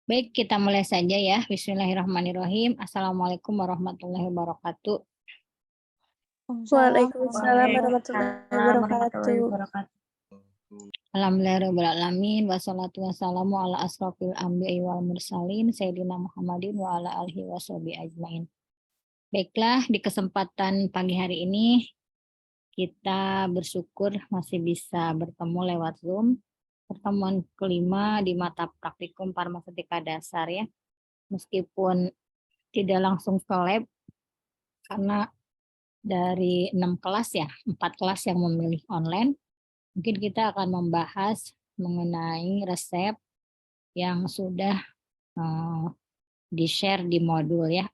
Baik, kita mulai saja ya. Bismillahirrahmanirrahim. Assalamualaikum warahmatullahi wabarakatuh. Waalaikumsalam warahmatullahi warahmatullahi wabarakatuh. wabarakatuh. Alhamdulillahirrahmanirrahim. Wassalatu wassalamu ala asrofil anbiya'i wal mursalin. Sayyidina Muhammadin wa ala alihi wa sahbihi ajmain. Baiklah, di kesempatan pagi hari ini kita bersyukur masih bisa bertemu lewat Zoom. Pertemuan kelima di mata praktikum farmaseutika dasar ya. Meskipun tidak langsung ke lab karena dari 6 kelas ya, 4 kelas yang memilih online. Mungkin kita akan membahas mengenai resep yang sudah di-share di modul ya.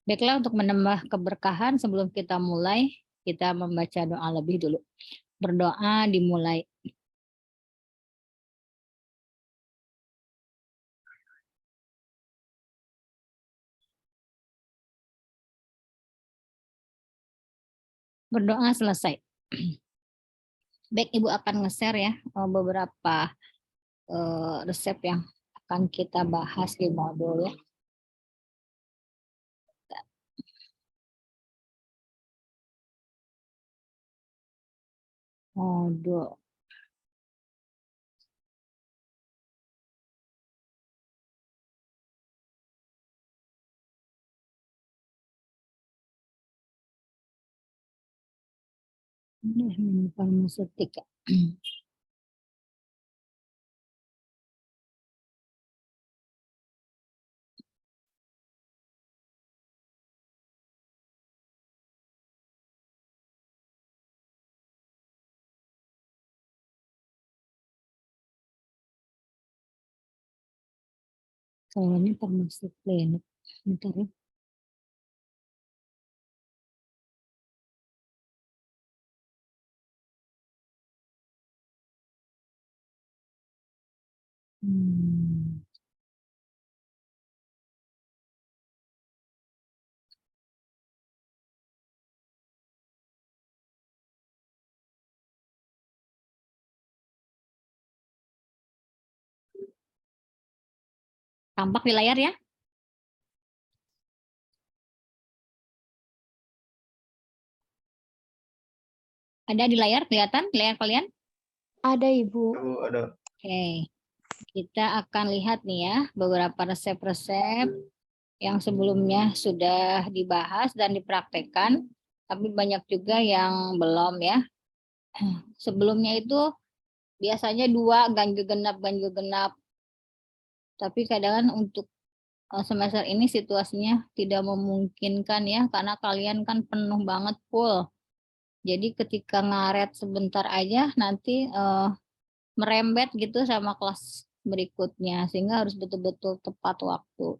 Baiklah, untuk menambah keberkahan sebelum kita mulai, kita membaca doa lebih dulu. Berdoa dimulai. Berdoa selesai. Baik, Ibu akan nge-share ya beberapa resep yang akan kita bahas di modul ya. Modul. Ini farmaseutika. Soalnya termasuk klinik. Bentar ya. Tampak di layar ya? Ada di layar, kelihatan di layar kalian? Ada Ibu. Ada. Oke, kita akan lihat nih ya beberapa resep-resep yang sebelumnya sudah dibahas dan dipraktekkan, tapi banyak juga yang belum ya. Sebelumnya itu biasanya 2 ganjil genap, tapi kadang untuk semester ini situasinya tidak memungkinkan ya, karena kalian kan penuh banget full. Jadi ketika ngaret sebentar aja nanti merembet gitu sama kelas berikutnya, sehingga harus betul-betul tepat waktu.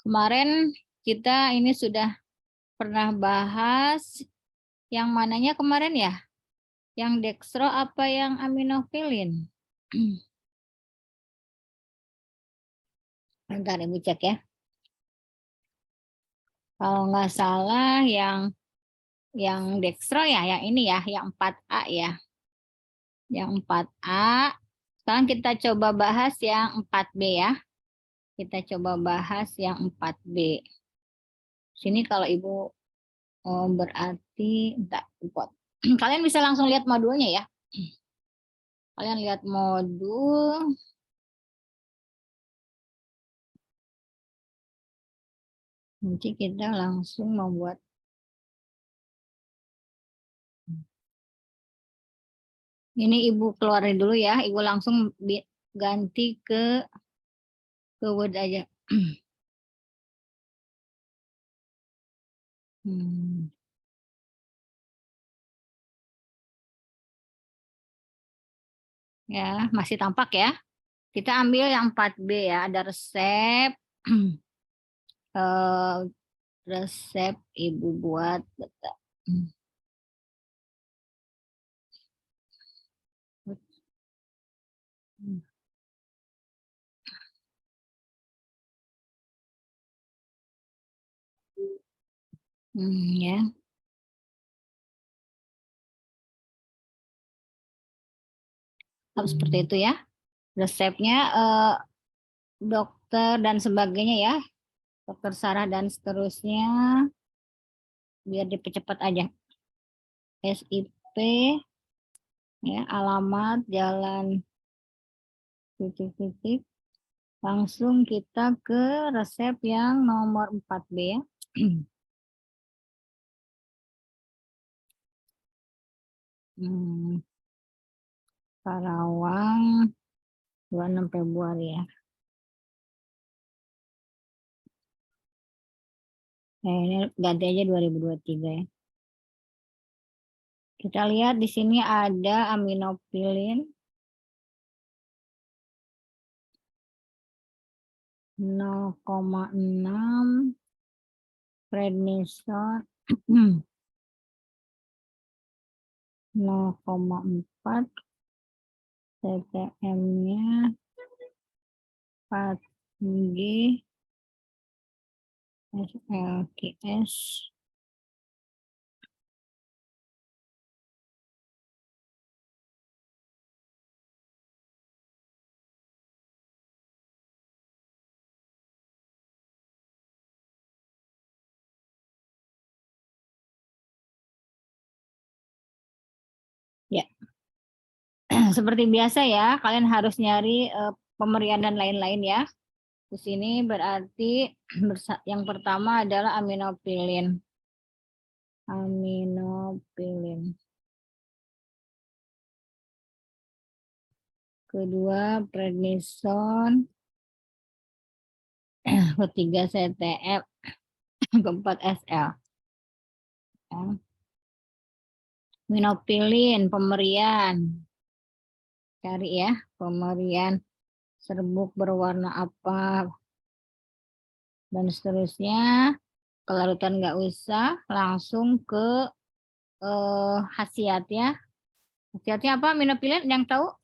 Kemarin kita ini sudah pernah bahas yang mananya kemarin ya? Yang dextro apa yang aminofilin? Bentar Ibu cek ya. Kalau nggak salah yang dextro ya, yang ini ya, yang 4A ya. Yang 4A. Sekarang kita coba bahas yang 4B ya. Kita coba bahas yang 4B. Sini kalau Ibu berarti enggak, kalian bisa langsung lihat modulnya ya. Kalian lihat modul. Nanti kita langsung membuat. Ini Ibu keluarin dulu ya. Ibu langsung ganti ke Word aja. Ya, masih tampak ya. Kita ambil yang 4B ya. Ada resep. Resep Ibu buat. Ya. Harus seperti itu ya. Resepnya dokter dan sebagainya ya. Dokter Sarah dan seterusnya. Biar dipercepat aja. SIP, ya, alamat, jalan, titik-titik. Langsung kita ke resep yang nomor 4B ya. Karawang 26 Februari ya. Ini ganti aja 2023 ya. Kita lihat di sini ada aminopilin 0,6, prednison 0,4, TTM-nya 4G, SLQS ya. Seperti biasa ya, kalian harus nyari pemerian dan lain-lain ya. Di sini berarti yang pertama adalah aminopilin. Aminopilin. Kedua prednison. Ketiga CTF. Keempat SL. Aminopilin pemerian. Cari ya, pemerian serbuk berwarna apa dan seterusnya. Kelarutan nggak usah, langsung ke khasiat ya. Khasiatnya apa aminopilin yang tahu?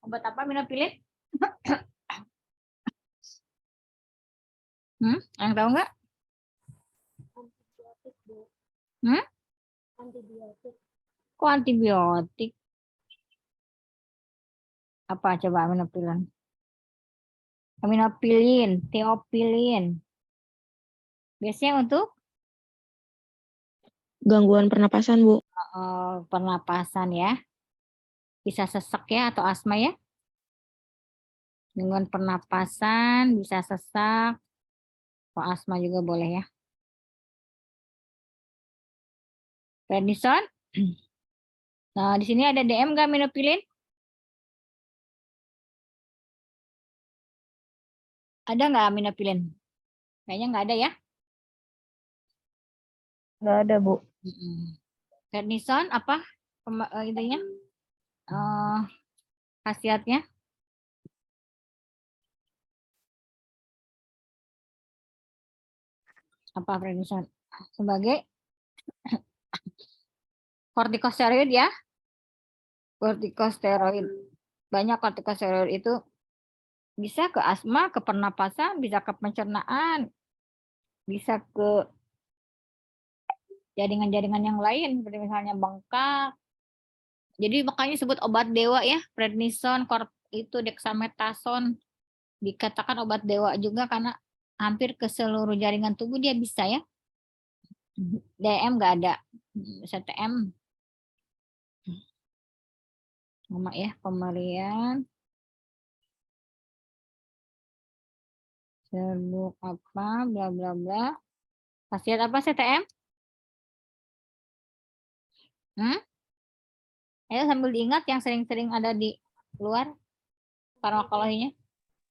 Obat apa aminopilin? Yang tahu nggak? Antibiotik, Bu. Hmm? Antibiotik. Kok antibiotik? Apa coba aminopilin? Aminopilin, teopilin. Biasanya untuk Gangguan pernapasan, Bu. pernapasan ya. Bisa sesak ya atau asma ya. Gangguan pernapasan, bisa sesak, atau asma juga boleh ya. Prednison. Nah, di sini ada DM nggak aminopilin? Ada nggak aminopilin? Kayaknya nggak ada ya. Nggak ada, Bu. Prednison apa intinya? Khasiatnya? Apa prednison? Sebagai kortikosteroid ya. Kortikosteroid. Banyak kortikosteroid itu bisa ke asma, ke pernapasan, bisa ke pencernaan, bisa ke jaringan-jaringan yang lain seperti misalnya bengkak. Jadi makanya sebut obat dewa ya, prednison, itu dexamethasone dikatakan obat dewa juga karena hampir ke seluruh jaringan tubuh dia bisa ya. DM nggak ada, CTM sama ya, pemerian serbuk apa bla bla bla. Khasiat apa CTM? Ayo sambil diingat yang sering-sering ada di luar farmakologinya.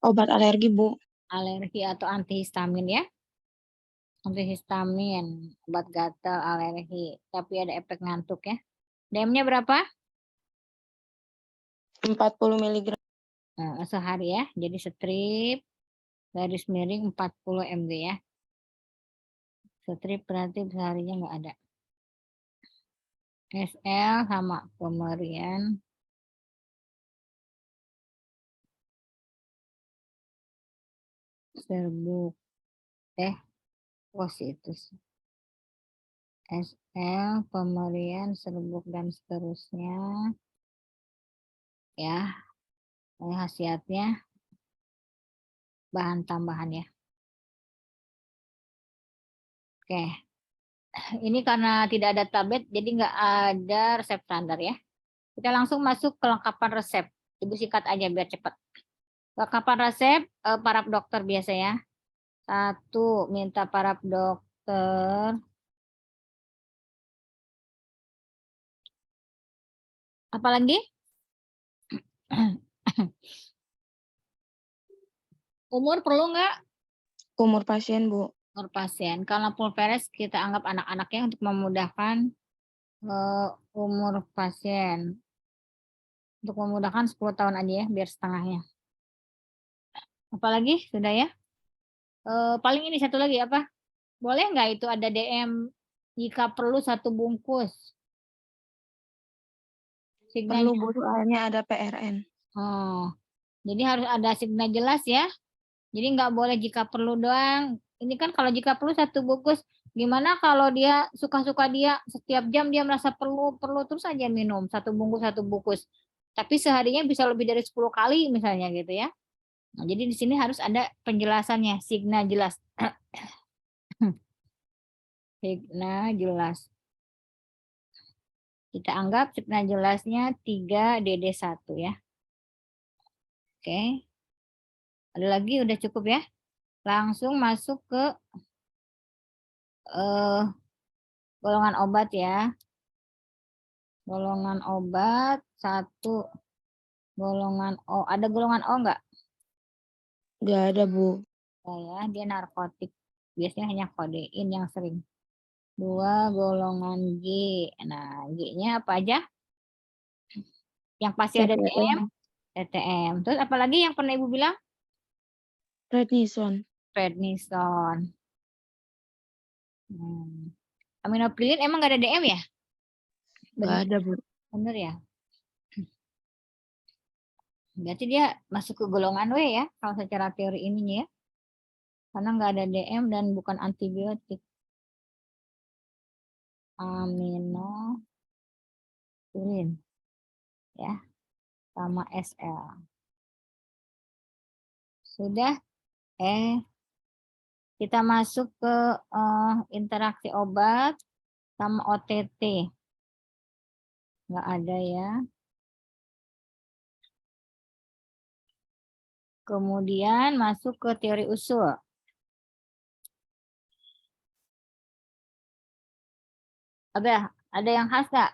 Obat alergi, Bu. Alergi atau antihistamin ya. Antihistamin, obat gatal, alergi, tapi ada efek ngantuk ya. DM-nya berapa? 40 mg. Sehari ya. Jadi strip garis miring 40 mg ya. Strip berarti seharinya nggak ada. SL sama pemerian serbuk positus. SL pemerian serbuk dan seterusnya ya. khasiatnya bahan tambahan ya. Oke, ini karena tidak ada tablet, jadi nggak ada resep standar ya. Kita langsung masuk kelengkapan resep. Ibu sikat aja biar cepat. Kelengkapan resep para dokter biasa ya. 1, minta para dokter. Apalagi? Umur perlu nggak? Umur pasien, Bu. Umur pasien. Kalau pulveres kita anggap anak-anaknya untuk memudahkan umur pasien. Untuk memudahkan 10 tahun aja ya, biar setengahnya. Apalagi? Sudah ya? Paling ini satu lagi apa? Boleh nggak itu ada DM jika perlu 1 bungkus? Perlu, Signanya. Bu, soalnya ada PRN. Oh, jadi harus ada signa jelas ya. Jadi nggak boleh jika perlu doang. Ini kan kalau jika perlu 1 bungkus, gimana kalau dia suka-suka dia setiap jam dia merasa perlu terus aja minum 1 bungkus 1 bungkus. Tapi seharinya bisa lebih dari 10 kali misalnya gitu ya. Nah, jadi di sini harus ada penjelasannya, signa jelas. Signa jelas. Kita anggap signa jelasnya 3DD1 ya. Oke. Ada lagi udah cukup ya. Langsung masuk ke golongan obat ya. Golongan obat 1. Golongan O. Ada golongan O enggak? Nggak ada, Bu. Ya, dia narkotik. Biasanya hanya kodein yang sering. 2, golongan G. Nah, G-nya apa aja? Yang pasti ada DM, CPM, TTM. Terus apalagi yang pernah Ibu bilang? prednison. Prednison. Aminoprilin emang nggak ada DM ya? Nggak Bener, ada, Bu. bener ya? Berarti dia masuk ke golongan W ya, kalau secara teori ininya ya. Karena nggak ada DM dan bukan antibiotik. Aminoprilin ya, sama SL. Sudah, kita masuk ke interaksi obat sama OTT. Nggak ada ya. Kemudian masuk ke teori usul. Ada yang khas nggak?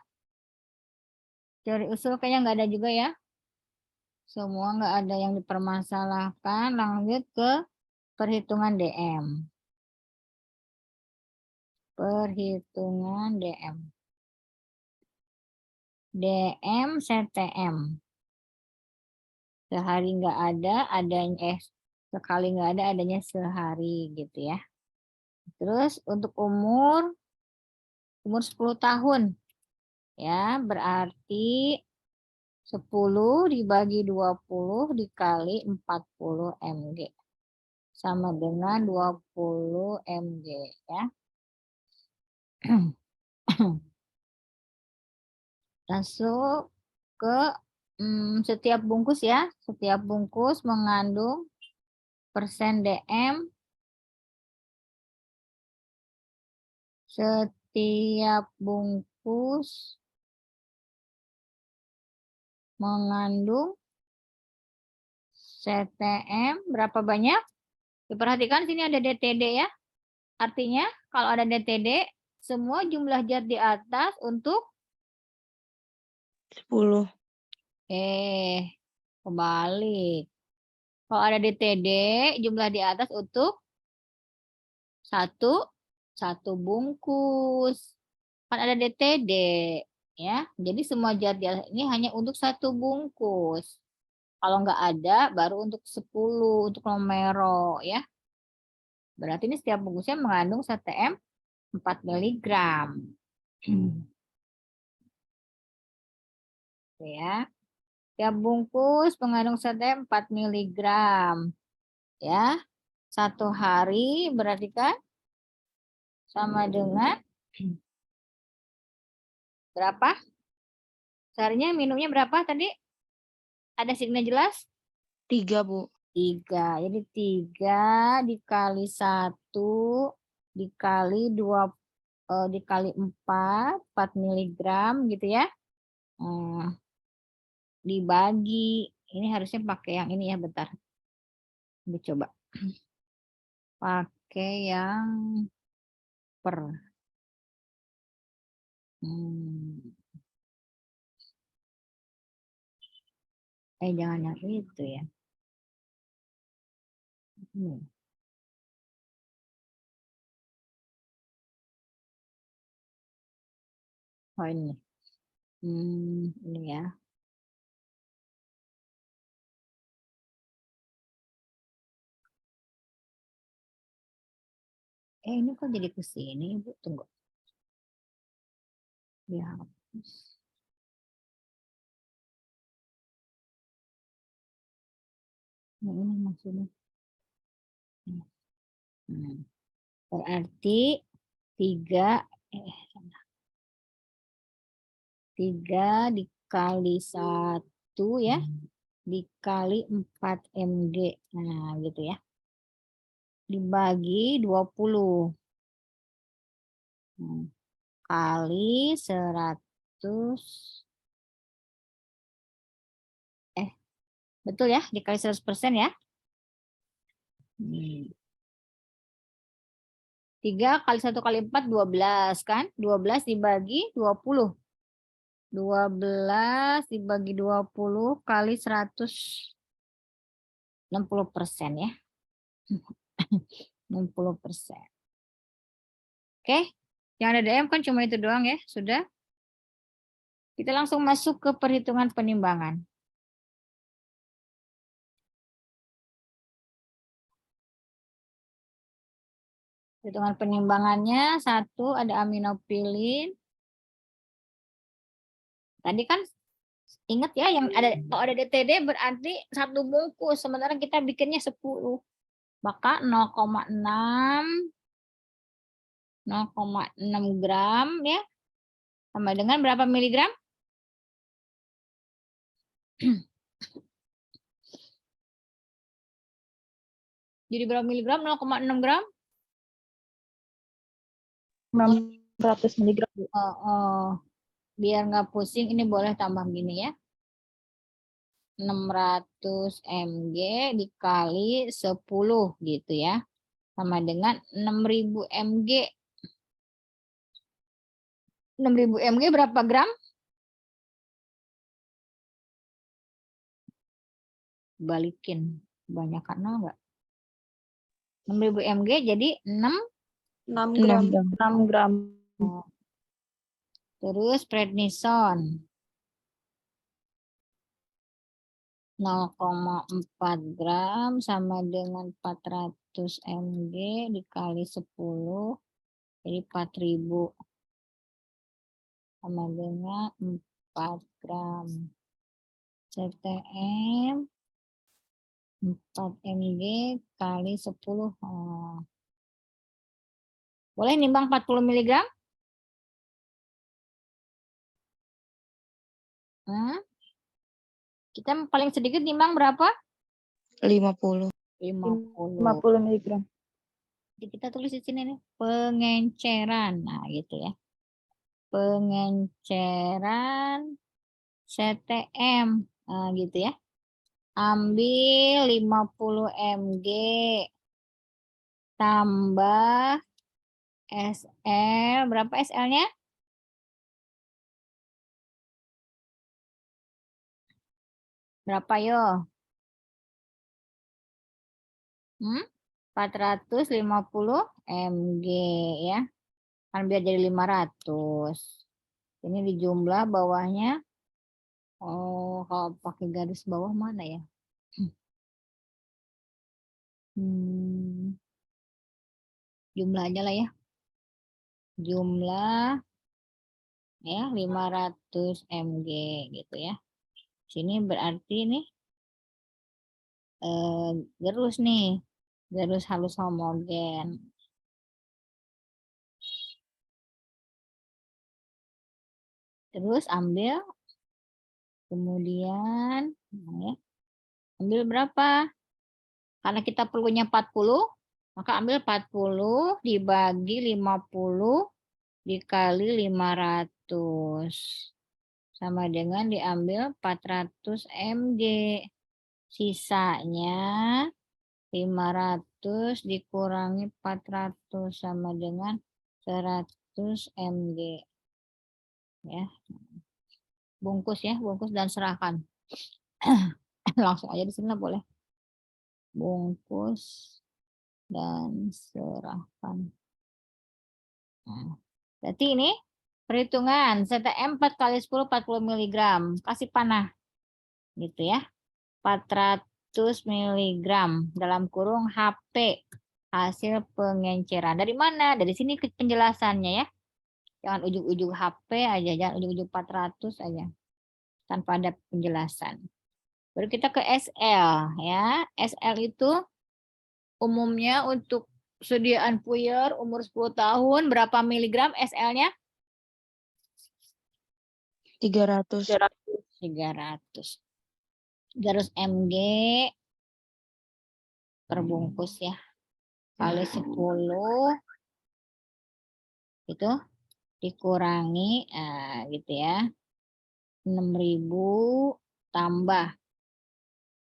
Teori usul kayaknya nggak ada juga ya. Semua nggak ada yang dipermasalahkan. Lanjut ke perhitungan DM. Perhitungan DM. DM CTM. Sehari nggak ada, adanya sekali nggak ada, adanya sehari gitu ya. Terus untuk umur 10 tahun ya, berarti 10 dibagi 20 dikali 40 mg sama dengan 20 mg ya. Masuk ke setiap bungkus ya, setiap bungkus mengandung persen DM. Setiap bungkus mengandung CTM berapa banyak? Diperhatikan sini ada DTD ya. Artinya kalau ada DTD, semua jumlah zat di atas untuk 10. Kebalik. Kalau ada DTD, jumlah di atas untuk satu bungkus. Kan ada DTD, ya. Jadi semua zat di atas ini hanya untuk 1 bungkus. Kalau nggak ada, baru untuk 10, untuk Lomero, ya. Berarti ini setiap bungkusnya mengandung CTM 4 mg. Ya. Setiap bungkus mengandung CTM 4 mg. Ya. 1 hari berarti kan sama dengan berapa? Seharinya minumnya berapa tadi? Ada signa jelas? 3, Bu. 3. Jadi 3 dikali 1 dikali 2 dikali 4 miligram gitu ya. Dibagi. Ini harusnya pakai yang ini ya, bentar. Coba. Pakai yang per. Jangan yang itu ya. Oh ini. Ini ya. Ini kok jadi ke sini, Ibu? Tunggu. Dihapus. Nah, ini maksudnya. Berarti 3 dikali 1 ya, dikali 4 mg. Nah, gitu ya. Dibagi 20. Kali 100. Betul ya, dikali 100% ya. 3 kali 1 kali 4, 12 kan? 12 dibagi 20. 12 dibagi 20 kali 160% ya. 60%. Oke, yang ada DM kan cuma itu doang ya, sudah. Kita langsung masuk ke perhitungan penimbangan. Perhitungan penimbangannya, 1 ada aminopilin. Tadi kan ingat ya, yang ada kalau ada DTD berarti 1 bungkus, sementara kita bikinnya 10. Maka 0,6 gram ya, sama dengan berapa miligram? Jadi berapa miligram? 0,6 gram? 600 miligram. Biar nggak pusing, ini boleh tambah gini ya. 600 mg dikali 10 gitu ya. Sama dengan 6000 mg. 6000 mg berapa gram? Balikin. Banyak kan enggak? 6000 mg jadi 6 gram. 6 gram. Terus prednison 0,4 gram sama dengan 400 mg dikali 10 jadi 4000 sama dengan 4 gram. CTM 4 mg kali 10. Boleh nimbang 40 mg? Kita paling sedikit nimbang berapa? 50. 50 mg. Jadi kita tulis di sini nih, pengenceran. Nah, gitu ya. Pengenceran CTM. Nah, gitu ya. Ambil 50 mg tambah SL. Berapa SL-nya? Berapa yo? 450 mg ya. Kan biar jadi 500. Ini dijumlah bawahnya. Kalau pakai garis bawah mana ya? Jumlah aja lah ya. Jumlah ya 500 mg gitu ya. Sini berarti nih gerus nih. Gerus halus homogen. Terus ambil kemudian ya, Ambil berapa? Karena kita perlunya 40, maka ambil 40 dibagi 50 dikali 500. Sama dengan diambil 400 mg. Sisanya 500 dikurangi 400 sama dengan 100 mg. Ya. Bungkus ya, bungkus dan serahkan. Langsung aja di sini boleh. Bungkus dan serahkan. Nah, berarti ini perhitungan CTM 4 kali 10 40 mg. Kasih panah. Gitu ya. 400 mg dalam kurung HP hasil pengenceran. Dari mana? Dari sini penjelasannya ya. Jangan ujung-ujung HP aja, jangan ujung-ujung 400 aja. Tanpa ada penjelasan. Baru kita ke SL ya. SL itu umumnya untuk sediaan puyer umur 10 tahun berapa miligram SL-nya? 300. 300 mg per bungkus ya. Kali 10 itu dikurangi gitu ya. 6.000 tambah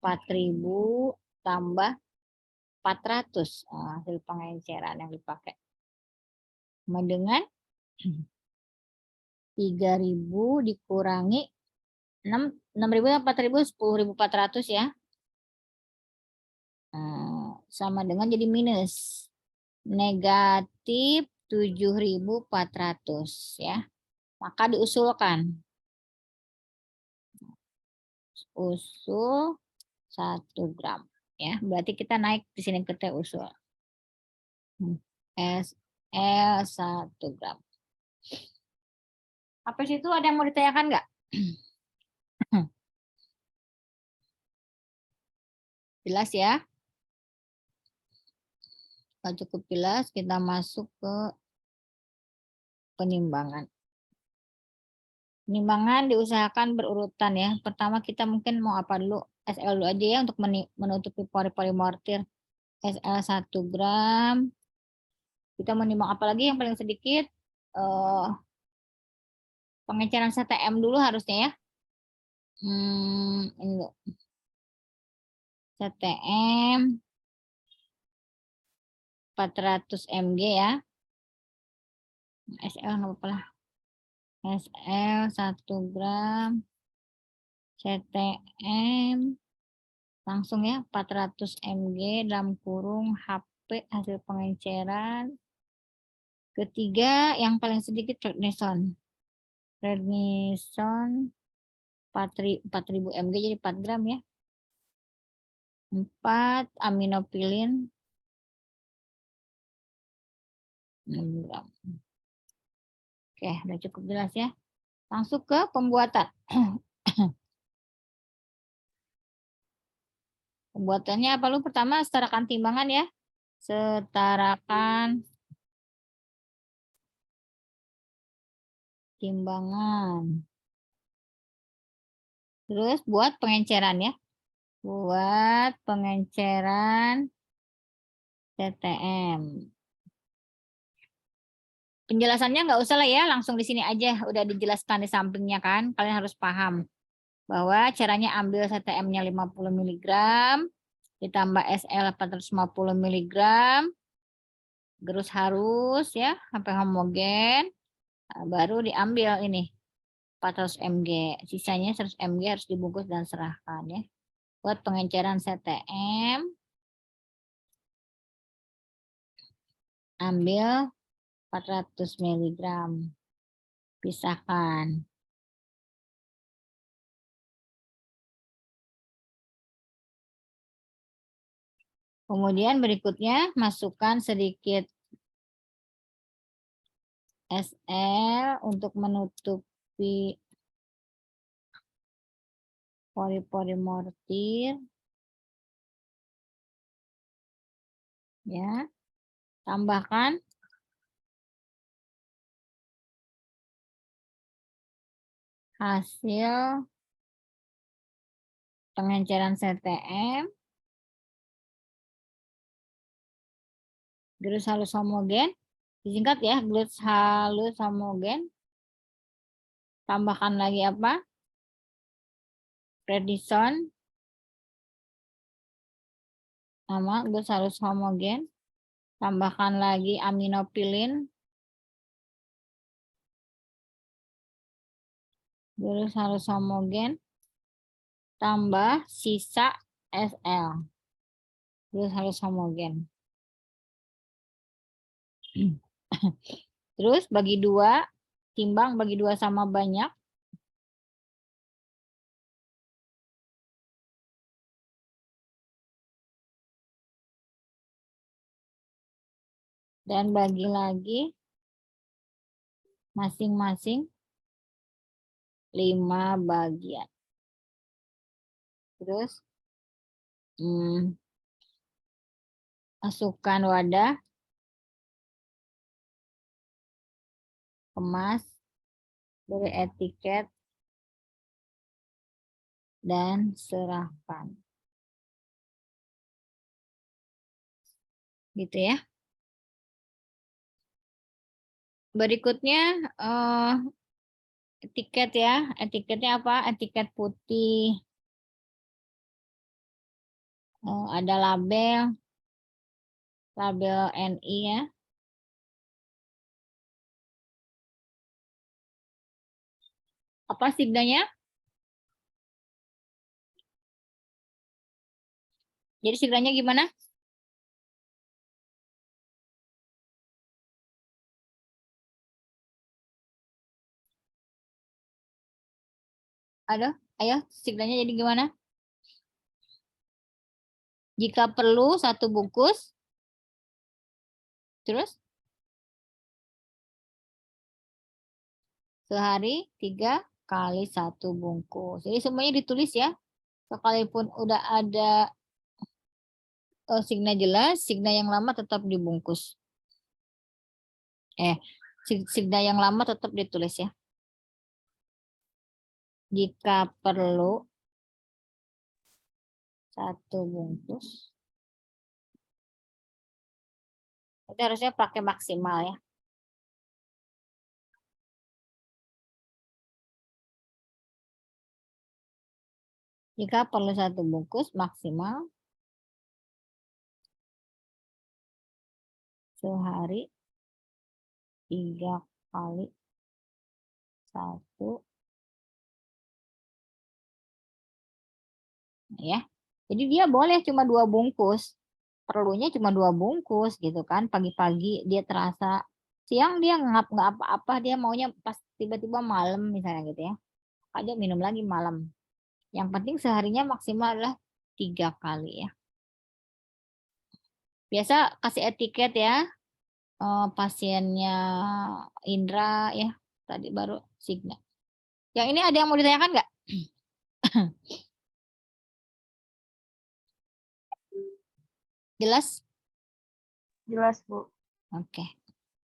4.000 tambah 400 hasil pengenceran yang dipakai. Sama dengan 3.000 dikurangi 6.000 4.000 10.400 ya. Sama dengan jadi minus. Negatif 7.400 ya. Maka diusulkan. Usul 1 gram ya. Berarti kita naik di sini ke T usul. SL 1 gram. Apa situ ada yang mau ditanyakan nggak? Jelas ya? Kalau cukup jelas, kita masuk ke penimbangan. Penimbangan diusahakan berurutan ya. Pertama kita mungkin mau apa dulu? SL dulu aja ya untuk menutupi pori-pori mortir. SL 1 gram. Kita menimbang apa lagi yang paling sedikit? Pengenceran CTM dulu harusnya ya. Ini loh. CTM 400 mg ya. SL nggak apa-apa lah. SL 1 gram. CTM langsung ya 400 mg dalam kurung HP hasil pengenceran. Ketiga yang paling sedikit prednison. Prednison 4.000 mg jadi 4 gram ya. 4 aminopilin 6 gram. Oke, udah cukup jelas ya. Langsung ke pembuatan. Pembuatannya apa lu? Pertama setarakan timbangan ya. Setarakan timbangan. Terus buat pengenceran ya. Buat pengenceran TTM. Penjelasannya nggak usah lah ya, langsung di sini aja. Udah dijelaskan di sampingnya kan. Kalian harus paham bahwa caranya ambil CTM-nya 50 mg, ditambah SL 450 mg, terus harus ya sampai homogen. Nah, baru diambil ini 400 mg. Sisanya 100 mg harus dibungkus dan serahkan ya. Buat pengenceran CTM, ambil 400 mg. Pisahkan. Kemudian berikutnya masukkan sedikit SL untuk menutupi pori-pori mortir. Ya. Tambahkan hasil pengenceran CTM, gerus halus homogen, disingkat ya, gerus halus homogen. Tambahkan lagi apa? Prednison, sama gerus halus homogen. Tambahkan lagi aminopilin, gerus halus homogen. Tambah sisa SL, gerus halus homogen. Terus bagi 2, timbang bagi 2 sama banyak. Dan bagi lagi masing-masing 5 bagian. Terus masukkan wadah, kemas, beri etiket, dan serahkan. Gitu ya. Berikutnya etiket ya. Etiketnya apa? Etiket putih. Ada label NI ya. Apa signanya? Jadi signanya gimana? Ayo, signanya jadi gimana? Jika perlu 1 bungkus. Terus? Sehari 3 kali 1 bungkus. Jadi semuanya ditulis ya. Sekalipun udah ada signa jelas, signa yang lama tetap dibungkus. Signa yang lama tetap ditulis ya. Jika perlu 1 bungkus. Itu harusnya pakai maksimal ya. Jika perlu 1 bungkus maksimal sehari 3 kali 1 ya. Jadi dia boleh cuma 2 bungkus. Perlunya cuma 2 bungkus gitu kan. Pagi-pagi dia terasa, siang dia nggak apa-apa, dia maunya pas tiba-tiba malam misalnya gitu ya. Ada minum lagi malam. Yang penting seharinya maksimal adalah 3 kali ya. Biasa kasih etiket ya. Pasiennya Indra ya. Tadi baru Signa. Yang ini ada yang mau ditanyakan nggak? Jelas? Jelas, Bu. Oke.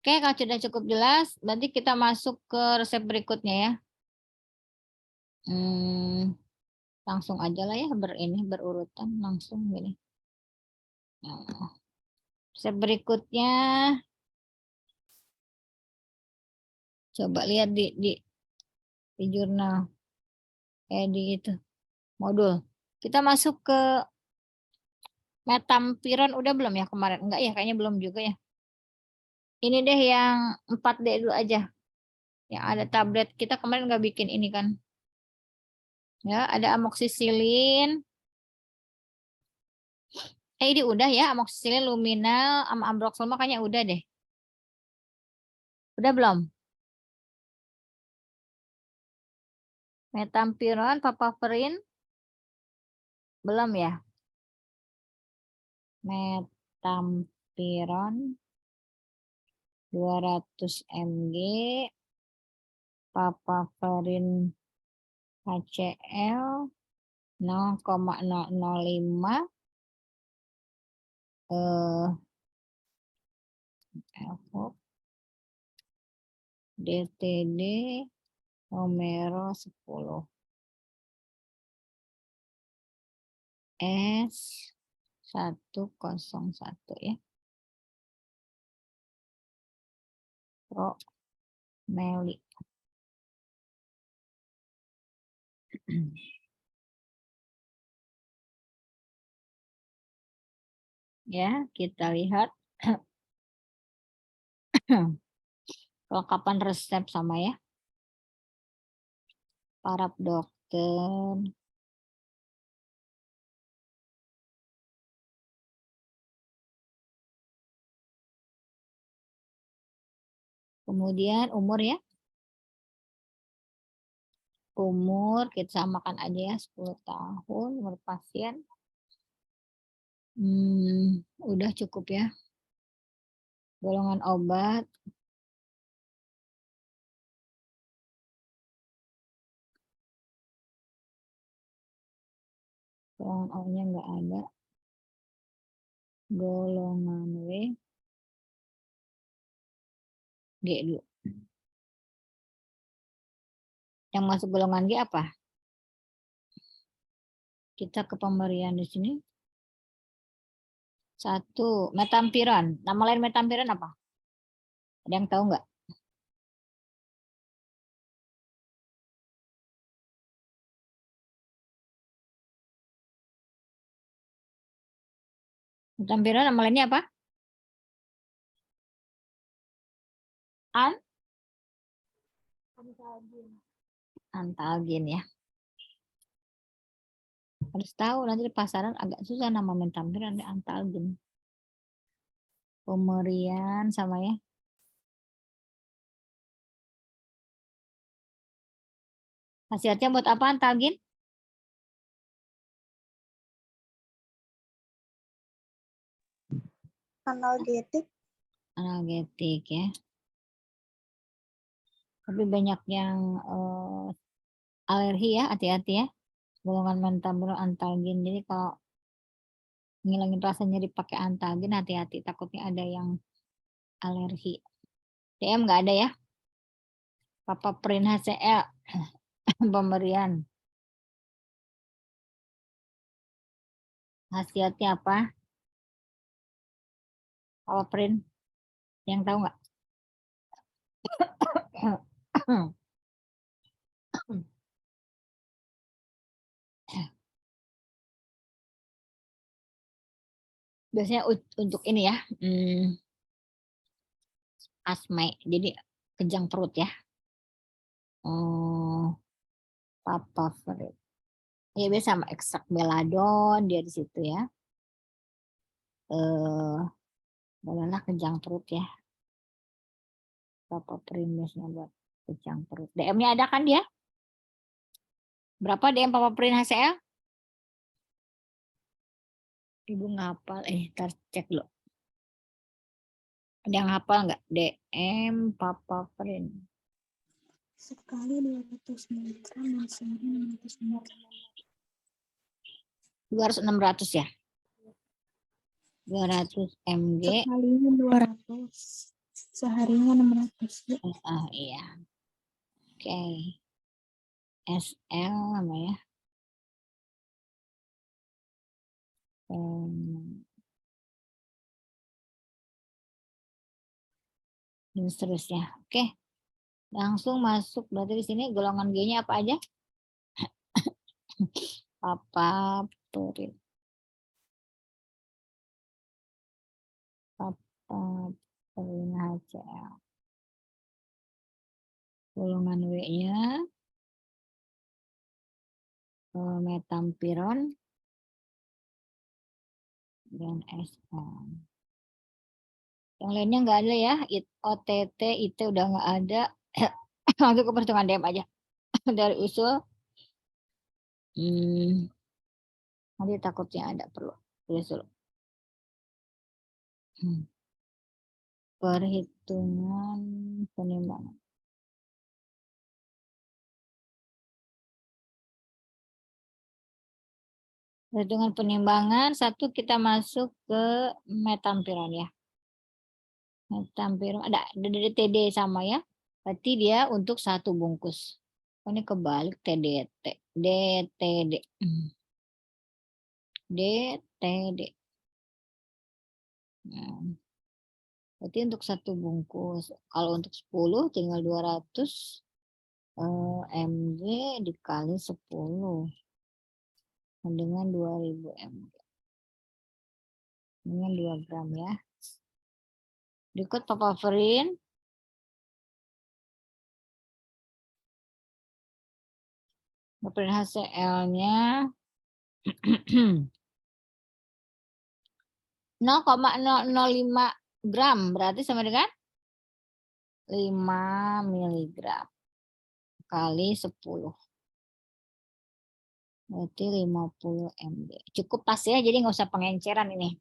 Oke, kalau sudah cukup jelas, berarti kita masuk ke resep berikutnya ya. Langsung aja lah ya, berurutan langsung gini. Nah, resep berikutnya, coba lihat di jurnal, di itu modul. Kita masuk ke metampiron udah belum ya kemarin? Enggak ya, kayaknya belum juga ya. Ini deh yang 4D dulu aja. Yang ada tablet, kita kemarin nggak bikin ini kan. Ya, ada amoksisilin. Ini udah ya, amoksisilin, luminal, sama ambroxol makanya udah deh. Udah belum? Metampiron, papaverin, belum ya? Metampiron 200 mg, papaverin HCl 0,005, DTD Romero 10. S101 ya. Promeli. Ya, kita lihat kelengkapan resep sama ya. Para dokter. Kemudian umur ya. Umur kita samakan aja ya, 10 tahun umur pasien. Udah cukup ya. Golongan obat. Golongan O-nya nggak ada. Golongan W. G dulu. Yang masuk golongan G apa? Kita ke pemberian di sini. 1, metampiron. Nama lain metampiron apa? Ada yang tahu nggak? Metampiron nama lainnya apa? Antalgin ya. Harus tahu, nanti di pasaran agak susah nama metampiron, antalgin. Pemberian sama ya. Khasiatnya buat apa antalgin? Analgetik. Analgetik ya. Tapi banyak yang alergi ya, hati-hati ya. Golongan metampiron antalgin. Jadi kalau ngilangin rasa nyeri pakai antalgin, hati-hati, takutnya ada yang alergi. DM nggak ada ya. Papaverin HCl pemberian. Khasiatnya apa? Papaverin yang tahu nggak? Biasanya untuk ini ya, asma, jadi kejang perut ya. Papaverin. Ya biasa sama ekstrak beladon dia di situ ya. Bolehlah kejang perut ya. Papaverin biasanya buat kejang perut. DM-nya ada kan dia? Berapa DM papaverin HCl? Ibu ngapal, ntar cek dulu. Ada yang hafal nggak? DM papaverin. Sekali 200 mg dan sehari 600 mg. 200-600 ya? 200 mg. Sekalinya 200. Seharinya 600. Ya. Iya. Oke. SL apa ya? Dan seterusnya. Oke. Langsung masuk. Berarti di sini golongan G-nya apa aja? Papaverin. Papaverin HCl. Golongan W-nya metampiron dan SL. Yang lainnya nggak ada ya. OTT, IT udah nggak ada. Langsung ke perhitungan DM aja. Dari usul. Nanti takutnya ada perlu. Usul. Perhitungan penimbangan. Perhitungan penimbangan, 1 kita masuk ke metampiron ya. Metampiron ada DTD sama ya. Berarti dia untuk 1 bungkus. Oh, ini kebalik TDT. DTD. DTD. Nah, berarti untuk satu bungkus. Kalau untuk 10 tinggal 200 mg dikali 10 dengan 2000 mg. Dengan 2 gram ya. Berikut papaverin. Papaverin HCl-nya 0,005 gram, berarti sama dengan 5 mg kali 10. Berarti 50 mg. Cukup pas ya, jadi nggak usah pengenceran ini.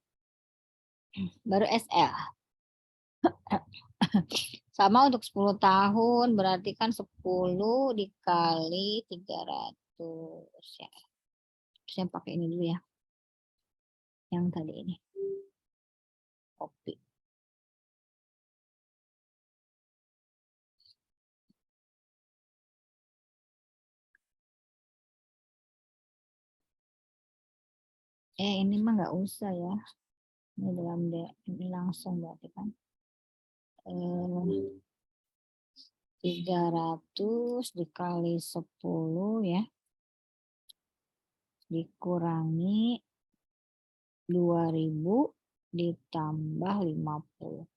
Baru SL. Sama untuk 10 tahun, berarti kan 10 dikali 300 ya. Saya pakai ini dulu ya. Yang tadi ini. Kopi. Ini mah nggak usah ya. Ini dalam ini langsung berarti kan. 300 dikali 10 ya. Dikurangi 2000 ditambah 50.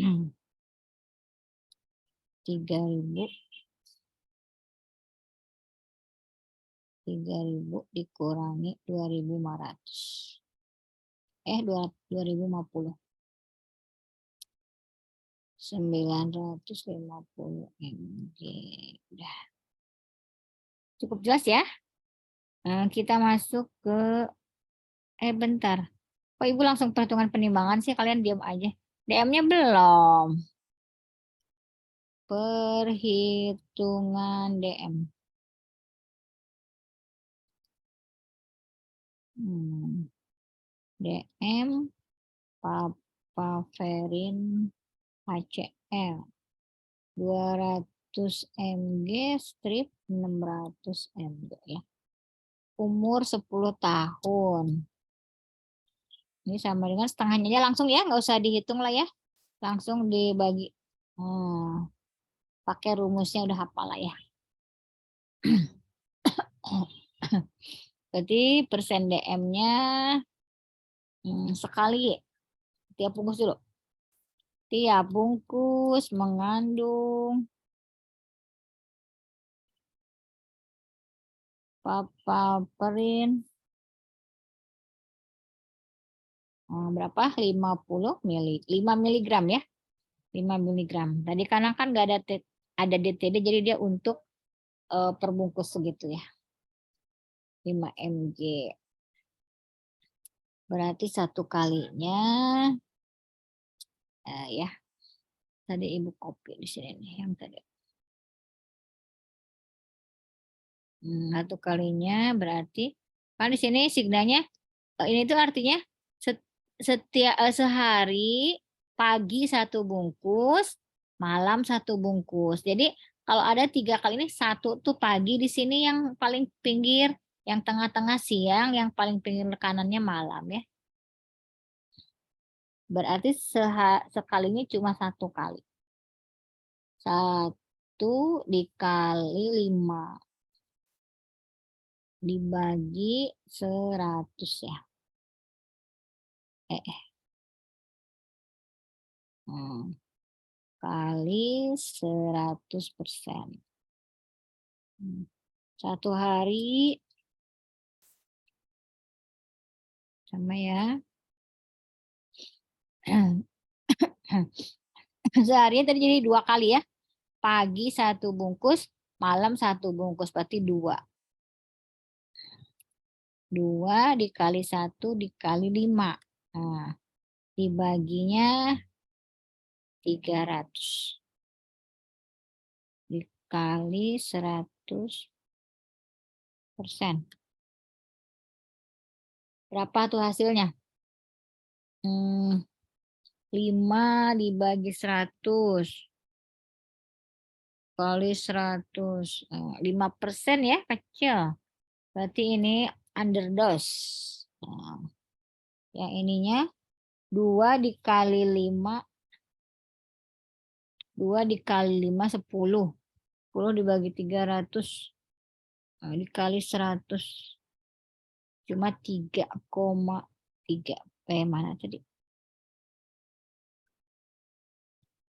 3000 dikurangi 2500. 2050. 950 mg. Udah. Cukup jelas ya? Nah, kita masuk ke bentar. Kok Ibu langsung perhitungan penimbangan sih? Kalian diam aja. DM-nya belum. Perhitungan DM. DM papaverin HCl 200 mg strip 600 mg ya. Umur 10 tahun. Ini sama dengan setengahnya aja langsung ya, nggak usah dihitung lah ya. Langsung dibagi. Pakai rumusnya udah hafal lah ya. Berarti persen DM-nya sekali. Tiap bungkus dulu. Tiap bungkus mengandung papaverin berapa? 50 mili, 5 miligram ya. 5 miligram. Tadi karena kan nggak ada DTD, jadi dia untuk perbungkus segitu ya. 5 mg. Berarti satu kalinya ya. Tadi Ibu kopi di sini nih yang tadi. Satu kalinya berarti kan di sini signalnya ini tuh artinya setiap sehari pagi satu bungkus, malam satu bungkus. Jadi kalau ada 3 kali ini, satu tuh pagi di sini yang paling pinggir, yang tengah-tengah siang, yang paling pinggir kanannya malam ya. Berarti sekalinya cuma 1 kali. 1 dikali 5 dibagi 100 ya. Kali 100%. 1 hari sama ya. Seharinya tadi jadi 2 kali ya. Pagi 1 bungkus, malam 1 bungkus, berarti 2. 2 dikali 1 dikali 5. Nah, dibaginya 300. Dikali 100%. Berapa tuh hasilnya? 5 dibagi 100 kali 100. 5% ya, kecil. Berarti ini underdose. Nah, yang ininya 2 dikali 5, 2 dikali 5 10. 10 dibagi 300 dikali 100 cuma 3,3. Mana tadi?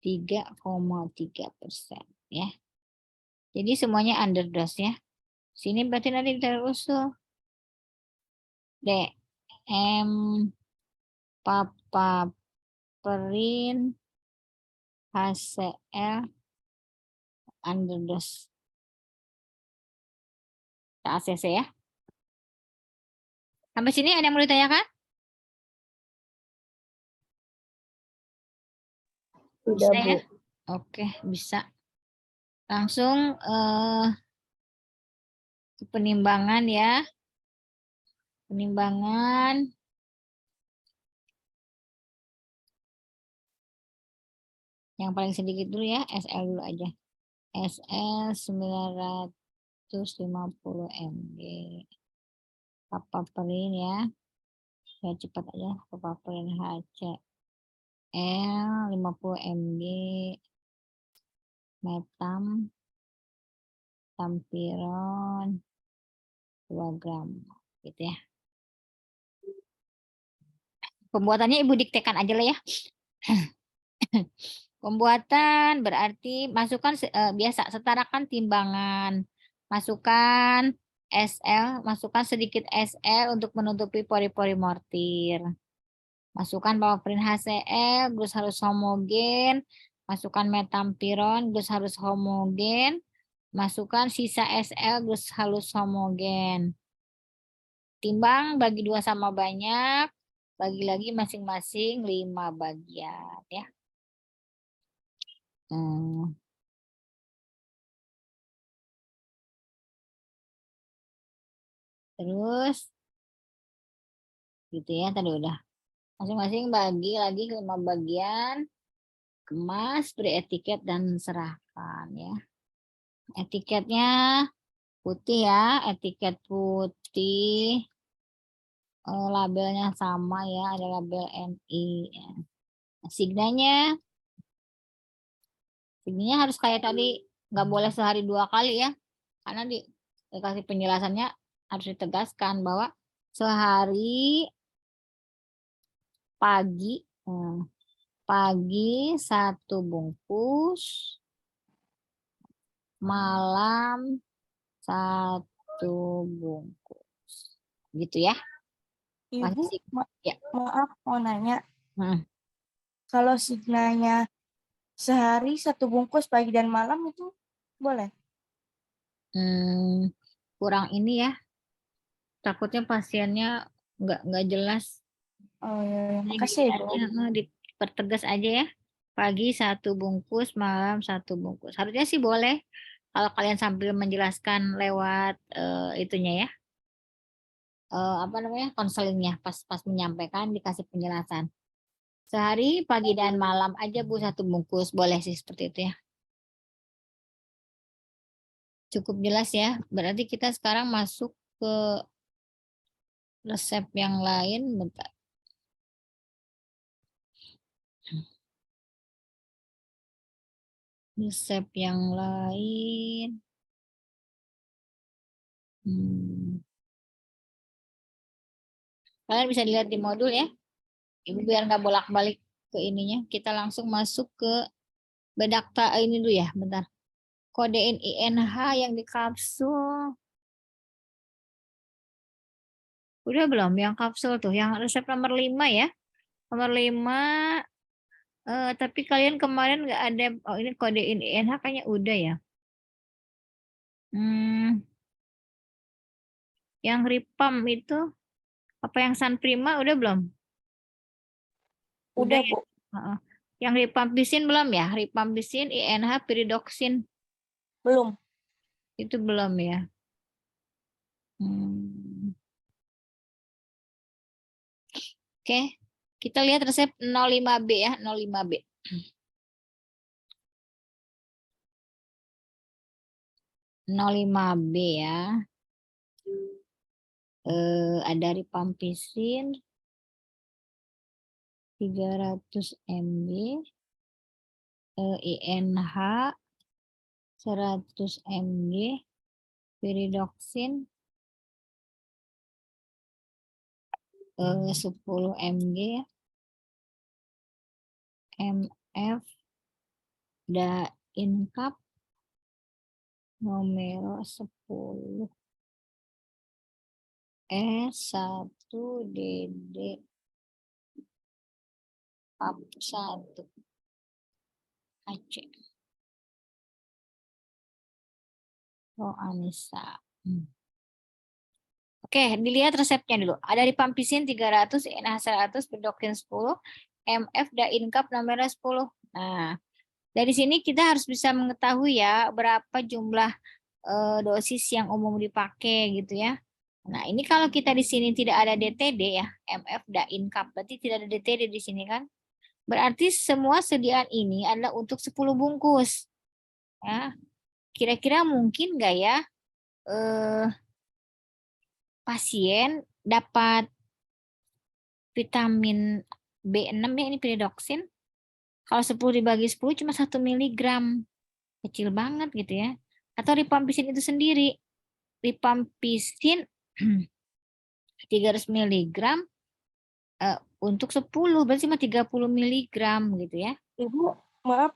3,3% ya. Jadi semuanya underdose ya. Sini berarti nanti terusul. DM papaverin HCl underdose. ACC ya. Sampai sini ada yang mau ditanyakan? Bisa Sudah, Bu. ya? Oke, bisa. Langsung ke penimbangan ya. Penimbangan. Yang paling sedikit dulu ya, SL dulu aja. SL 950 mg. Papaverin ya. Ya cepat aja, papaverin HCl 50 mg. Metam tampiron 2 gram gitu ya. Pembuatannya Ibu diktekan aja lah ya. Pembuatan berarti masukkan biasa setarakan timbangan. Masukkan SL, masukkan sedikit SL untuk menutupi pori-pori mortir. Masukkan papaverin HCl, glus halus homogen. Masukkan metampiron, glus halus homogen. Masukkan sisa SL, glus halus homogen. Timbang, bagi 2 sama banyak, bagi lagi masing-masing 5 bagian ya. Terus gitu ya, tadi udah. Masing-masing bagi lagi ke 5 bagian, kemas, beri etiket dan serahkan ya. Etiketnya putih ya, etiket putih. Labelnya sama ya, ada label NI ya. Signanya harus kayak tadi, nggak boleh sehari 2 kali ya, karena dikasih penjelasannya harus ditegaskan bahwa sehari pagi 1 bungkus, malam 1 bungkus, gitu ya. Ibu, Ya. maaf mau nanya. Hmm. Kalau signanya sehari 1 bungkus pagi dan malam itu boleh? Kurang ini ya. Takutnya pasiennya nggak jelas. Oh ya, Jadi makasih gini Ibu. aja, dipertegas aja ya. Pagi 1 bungkus, malam 1 bungkus. Harusnya sih boleh kalau kalian sambil menjelaskan lewat itunya ya. Apa namanya, konselingnya pas menyampaikan dikasih penjelasan. Sehari pagi dan malam aja Bu 1 bungkus, boleh sih seperti itu ya. Cukup jelas ya. Berarti kita sekarang masuk ke resep yang lain. Bentar. Resep yang lain. Kalian bisa dilihat di modul ya. Ibu biar nggak bolak-balik ke ininya. Kita langsung masuk ke bedak ini dulu ya. Bentar. Kodein INH yang di kapsul. Udah belum yang kapsul tuh? Yang resep nomor 5 ya. Nomor 5. Tapi kalian kemarin nggak ada. Oh ini kodein INH kayaknya udah ya. Yang Ripam itu. Apa yang Sanprima udah belum? Udah Ya. Bu. Yang rifampicin belum ya? Rifampicin, INH, piridoksin. Belum. Itu belum ya. Oke, kita lihat resep 05B ya, 05B. 05B ya. ada rifampicin 300 mg, INH 100 mg, pyridoxine 10 mg, MF Daincap nomor 10, S1DD PAP 1 Aceh. Anissa. Oke, dilihat resepnya dulu. Ada rifampicin 300, INH 100, pyridoxine 10, MF Daincap nomor 10. Nah, dari sini kita harus bisa mengetahui ya berapa jumlah dosis yang umum dipakai gitu ya. Nah, ini kalau kita di sini tidak ada DTD ya, MF Daincap, berarti tidak ada DTD di sini kan? Berarti semua sediaan ini adalah untuk 10 bungkus. Ya. Kira-kira mungkin nggak ya pasien dapat vitamin B6 ya, ini pyridoxine. Kalau 10 dibagi 10 cuma 1 miligram. Kecil banget gitu ya. Atau rifampicin itu sendiri. Rifampicin 300 miligram untuk 10 berarti cuma 30 miligram gitu ya. Ibu, maaf,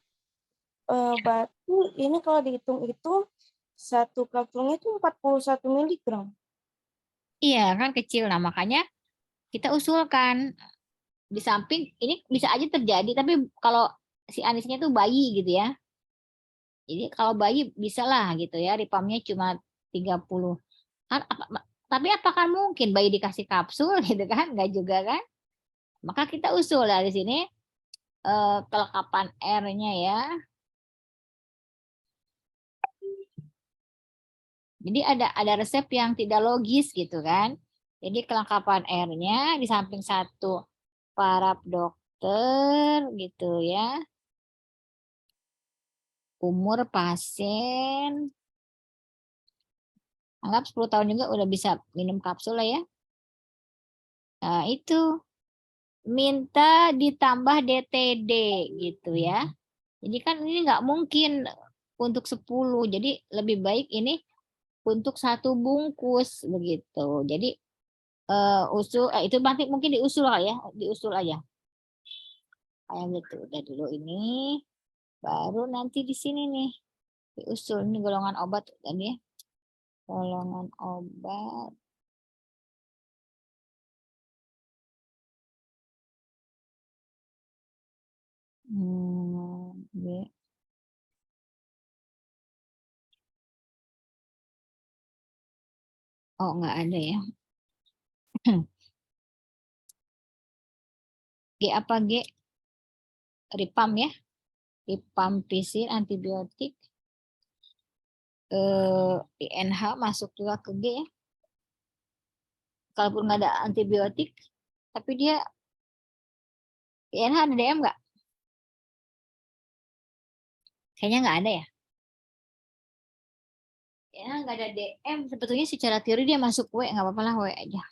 berarti ini kalau dihitung itu satu kapsulnya itu 41 miligram. Iya kan kecil. Nah makanya kita usulkan di samping ini bisa aja terjadi tapi kalau si Anisnya tuh bayi gitu ya. Jadi kalau bayi bisa lah gitu ya, ripamnya cuma 30. Kan, tapi apakah mungkin bayi dikasih kapsul gitu kan? Enggak juga kan? Maka kita usul dari sini kelengkapan R-nya ya. Jadi ada resep yang tidak logis gitu kan. Jadi kelengkapan R-nya di samping satu paraf dokter gitu ya. Umur pasien anggap 10 tahun juga udah bisa minum kapsul lah ya. Nah, itu minta ditambah DTD gitu ya. Jadi kan ini nggak mungkin untuk 10. Jadi lebih baik ini untuk satu bungkus begitu. Jadi usul itu nanti mungkin diusul lah ya, diusul aja. Kayak gitu. Udah dulu ini baru nanti di sini nih diusul ini golongan obat tadi ya. Golongan obat B. Oh, nggak ada ya. G apa G? Ripam ya. Rifampicin antibiotik. INH masuk juga ke G ya. Kalaupun nggak ada antibiotik, tapi dia INH ada DM nggak? Kayaknya nggak ada ya. Ya nggak ada DM. Sebetulnya secara teori dia masuk W, nggak apa-apa lah W aja.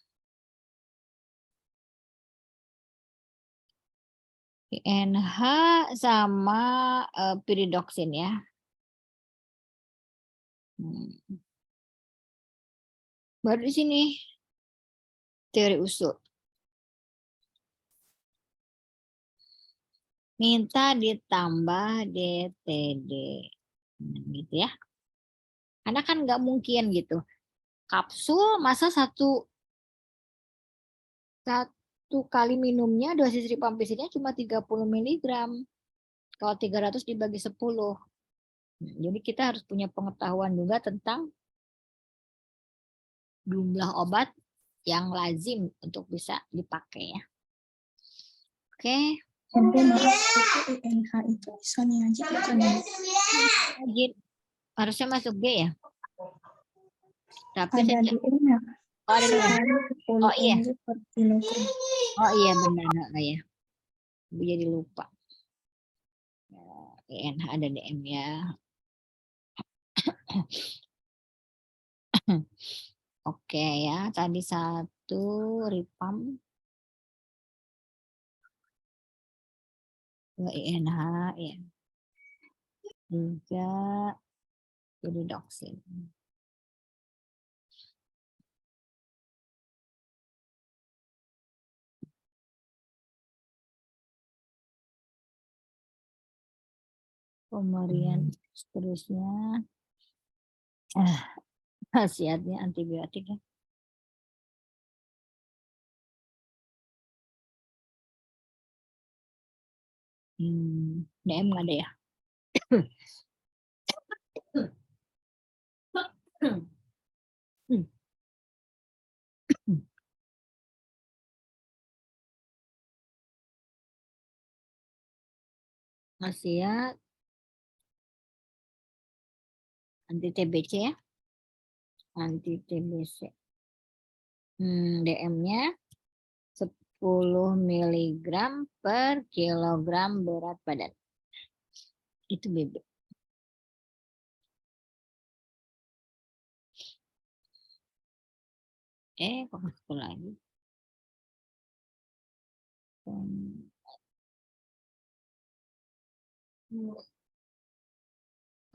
INH sama pyridoxine ya. Baru di sini teori usul. Minta ditambah DTD. Gitu ya. Karena kan nggak mungkin gitu. Kapsul masa satu kali minumnya dosis rifampicin-nya cuma 30 miligram. Kalau 300 dibagi 10. Jadi kita harus punya pengetahuan juga tentang jumlah obat yang lazim untuk bisa dipakai ya. Oke. Nanti maaf itu INH itu misalnya aja bukan ya? Harusnya masuk G ya. Tapi ada di M ya. Oh, ada di M. Oh iya. Oh iya benar ya. Jadi lupa. INH ada di M ya. Oke ya, tadi 1 Ripam. 2 INH ya. 3 piridoksin. Kemudian seterusnya khasiatnya antibiotik ya. DM nggak ada ya? Khasiat anti TBC ya. Anti TBC. DM-nya 10 mg per kilogram berat badan. Itu BB. Kok masuk lagi?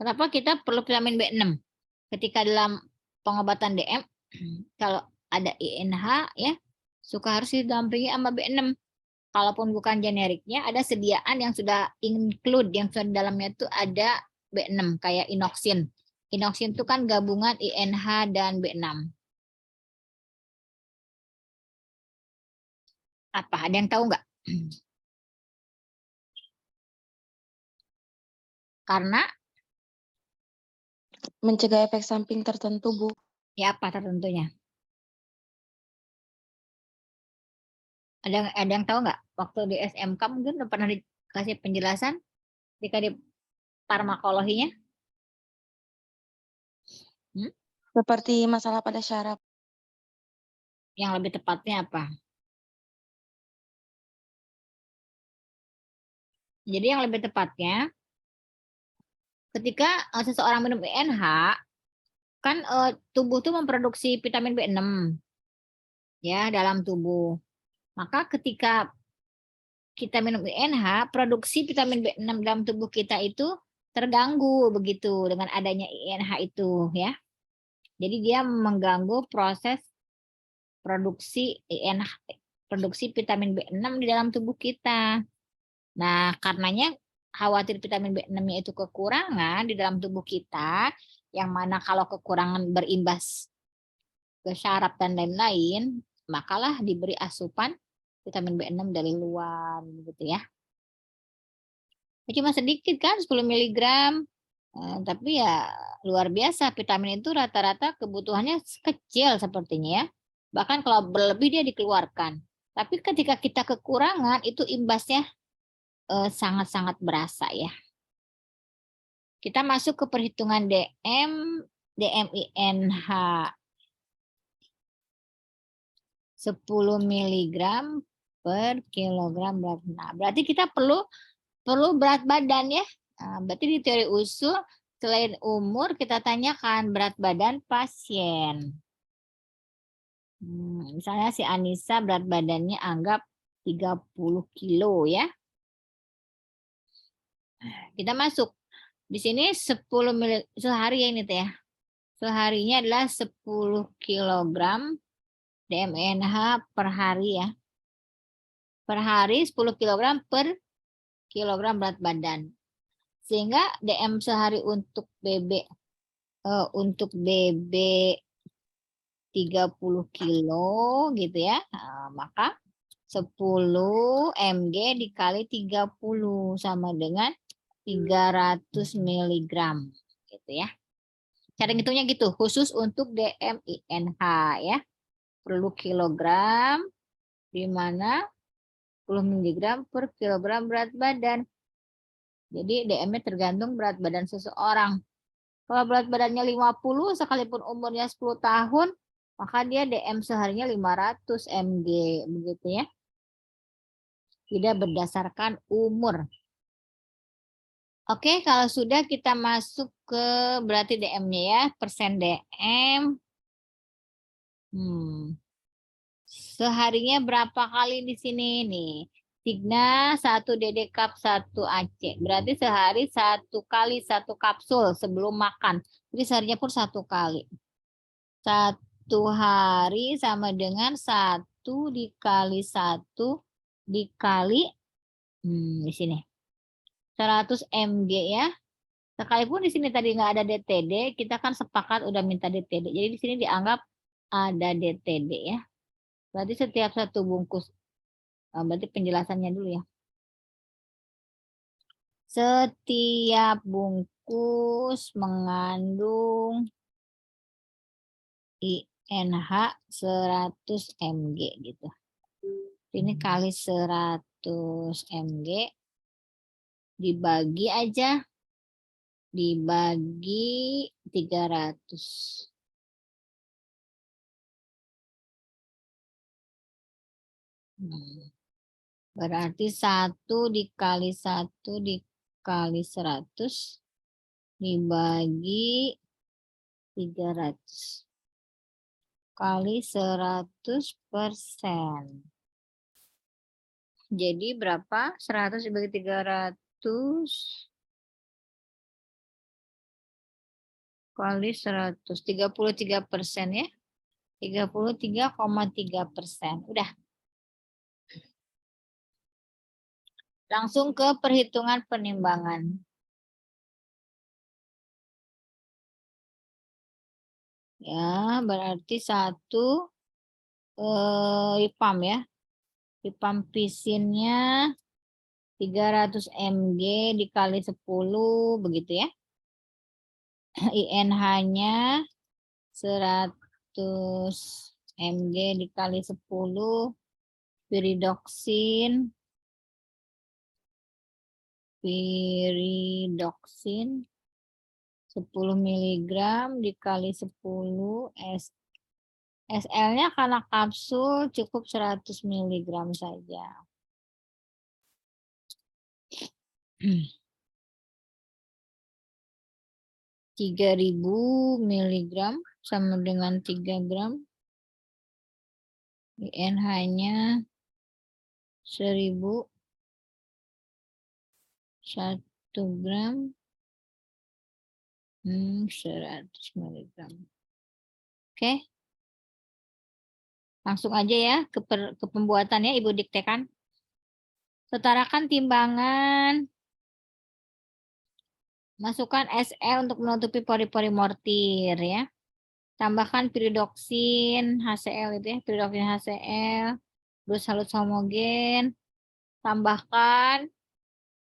Kenapa kita perlu vitamin B6? Ketika dalam pengobatan DM, kalau ada INH ya, suka harus didampingi sama B6. Kalaupun bukan generiknya, ada sediaan yang sudah include, yang sudah di dalamnya itu ada B6, kayak inoxin. Inoxin itu kan gabungan INH dan B6. Apa? Ada yang tahu nggak? Karena Mencegah efek samping tertentu, Bu. ya apa tertentunya? Ada yang tahu nggak? Waktu di SMK mungkin udah pernah dikasih penjelasan ketika di farmakologinya? Seperti masalah pada syaraf. Yang lebih tepatnya apa? Jadi yang lebih tepatnya, ketika seseorang minum INH, kan tubuh tuh memproduksi vitamin B6 ya dalam tubuh. Maka ketika kita minum INH, produksi vitamin B6 dalam tubuh kita itu terganggu begitu dengan adanya INH itu ya. Jadi dia mengganggu proses produksi INH, produksi vitamin B6 di dalam tubuh kita. Nah, karenanya khawatir vitamin B6-nya itu kekurangan di dalam tubuh kita, yang mana kalau kekurangan berimbas ke syaraf dan lain-lain, makalah diberi asupan vitamin B6 dari luar gitu ya. Cuma sedikit kan, 10 mg, tapi ya luar biasa, vitamin itu rata-rata kebutuhannya kecil sepertinya ya. Bahkan kalau berlebih dia dikeluarkan. Tapi ketika kita kekurangan, itu imbasnya sangat-sangat berasa ya. Kita masuk ke perhitungan DMINH 10 mg per kilogram berat. Nah, berarti kita perlu berat badan ya. Nah, berarti di teori usul selain umur kita tanyakan berat badan pasien. Misalnya si Anissa berat badannya anggap 30 kilo ya. Kita masuk. Di sini 10 mili sehari ya ini teh ya. Seharinya adalah 10 kg DMINH per hari ya. Per hari 10 kg per kilogram berat badan. Sehingga DM sehari untuk BB 30 kilo gitu ya. Nah, maka 10 mg dikali 30 sama dengan 300 mg gitu ya. Cara ngitungnya gitu, khusus untuk DMINH ya. Perlu kilogram, di mana 10 mg per kilogram berat badan. Jadi DM-nya tergantung berat badan seseorang. Kalau berat badannya 50, sekalipun umurnya 10 tahun, maka dia DM seharinya 500 mg, begitu ya. Tidak berdasarkan umur. Oke, kalau sudah kita masuk ke berarti DM-nya ya, persen DM Seharinya berapa kali di sini nih? Signa 1 DD Cup 1 AC. Berarti sehari 1 kali 1 kapsul sebelum makan. Jadi seharinya pun 1 kali. 1 hari sama dengan 1 dikali 1 dikali di sini 100 mg ya. Sekalipun di sini tadi nggak ada DTD, kita kan sepakat udah minta DTD. Jadi di sini dianggap ada DTD ya. Berarti setiap 1 bungkus. Berarti penjelasannya dulu ya. Setiap bungkus mengandung INH 100 mg gitu. Ini kali 100 mg dibagi aja. Dibagi 300. Berarti 1 dikali 1 dikali 100 dibagi 300 kali 100%. Jadi berapa? 100 dibagi 300 kali 100. 33% ya. 33,3%. Udah. Langsung ke perhitungan penimbangan. Ya, berarti 1 IPAM ya. IPAM pisinnya 300 mg dikali 10 begitu ya. INH-nya 100 mg dikali 10 piridoksin 10 mg dikali 10 SL-nya karena kapsul cukup 100 mg saja. 3000 mg sama dengan 3 gram. INH-nya 1000 1 gram 100 mg. Oke. Langsung aja ya ke pembuatannya Ibu diktekan. Setarakan timbangan. Masukkan SL untuk menutupi pori-pori mortir ya. Tambahkan piridoksin HCl itu ya, piridoksin HCl, glus halus homogen. Tambahkan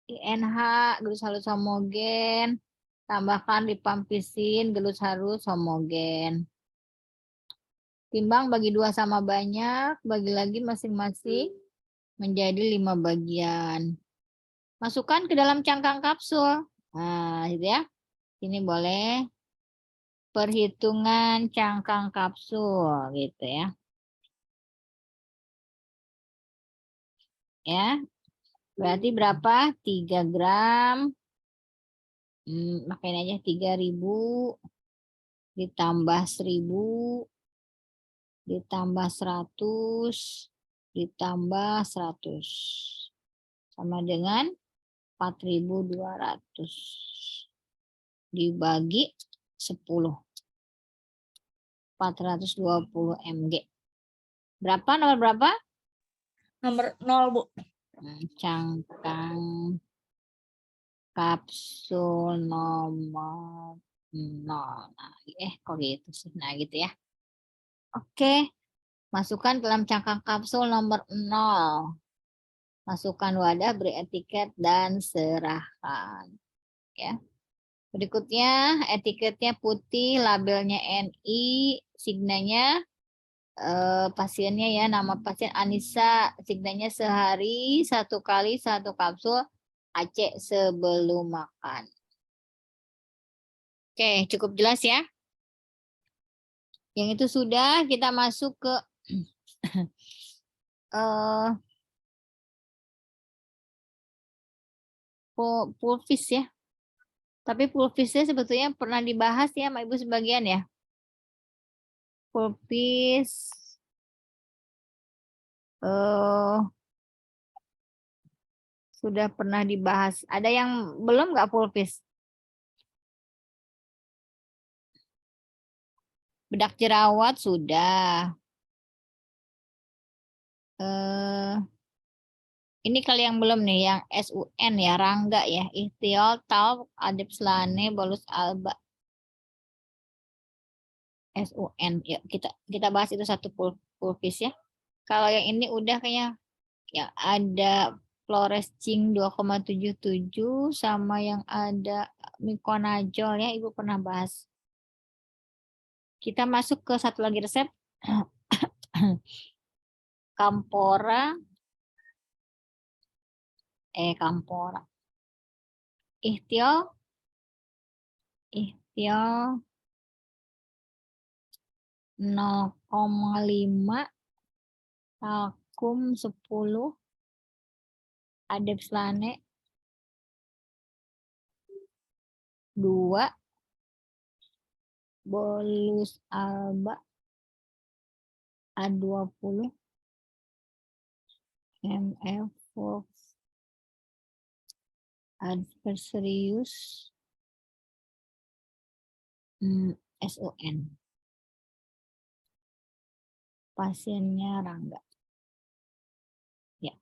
INH glus halus homogen. Tambahkan ripampisin glus halus homogen. Timbang bagi 2 sama banyak, bagi lagi masing-masing menjadi 5 bagian. Masukkan ke dalam cangkang kapsul. Nah, gitu ya. Ini boleh perhitungan cangkang kapsul gitu ya. Ya. Berarti berapa? 3 gram. Makain aja 3000 ditambah 1000 ditambah 100 ditambah 100 sama dengan 4200 dibagi 10 420 mg. Berapa nomor berapa? Nomor 0, Bu. Cangkang kapsul nomor 0. Nah, kok gitu sih? Nah, gitu ya. Oke. Masukkan dalam cangkang kapsul nomor 0. Masukkan wadah, beri etiket dan serahkan. Ya. Berikutnya etiketnya putih, labelnya NI, signanya pasiennya ya, nama pasien Anissa, signanya sehari 1 kali 1 kapsul AC sebelum makan. Oke, cukup jelas ya. Yang itu sudah, kita masuk ke pulvis ya. Tapi pulvisnya sebetulnya pernah dibahas ya sama Ibu sebagian ya. pulpis sudah pernah dibahas. Ada yang belum nggak pulpis? Bedak jerawat sudah. Ini kali yang belum nih, yang SUN ya, Rangga ya, Ikhtiol, Talp, Adib Selane, Bolus Alba. SUN, ya kita bahas itu satu pulpis ya. Kalau yang ini udah kayaknya ya ada Flores Cing 2,77 sama yang ada Miconazole ya, Ibu pernah bahas. Kita masuk ke satu lagi resep. Kampora. Ikhtiol 0,5, Talkum 10, Adib Selane 2, Bolus Alba A20, MF Fox Adversarius SUN. Pasiennya Rangga. Ya.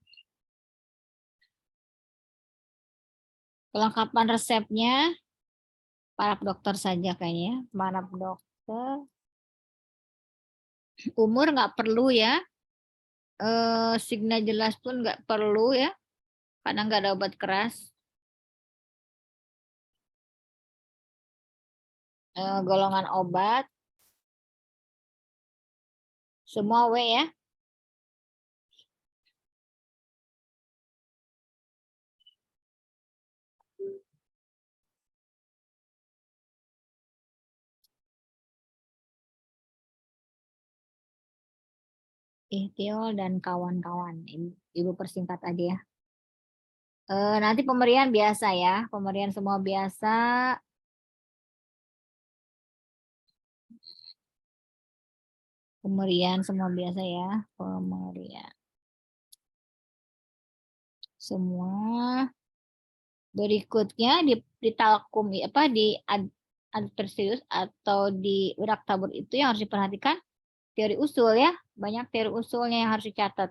Kelengkapan resepnya para dokter saja kayaknya. Para dokter. Umur nggak perlu ya. Signa jelas pun nggak perlu ya. Karena nggak ada obat keras. Golongan obat. Semua W ya. Ikhtiol dan kawan-kawan. Ibu persingkat aja ya. Nanti pemberian biasa ya. Pemberian semua biasa. Pemberian semua biasa ya. Pemberian. Semua. Berikutnya di talkum apa di adversarius atau di urak tabur itu yang harus diperhatikan teori usul ya. Banyak teori usulnya yang harus dicatat.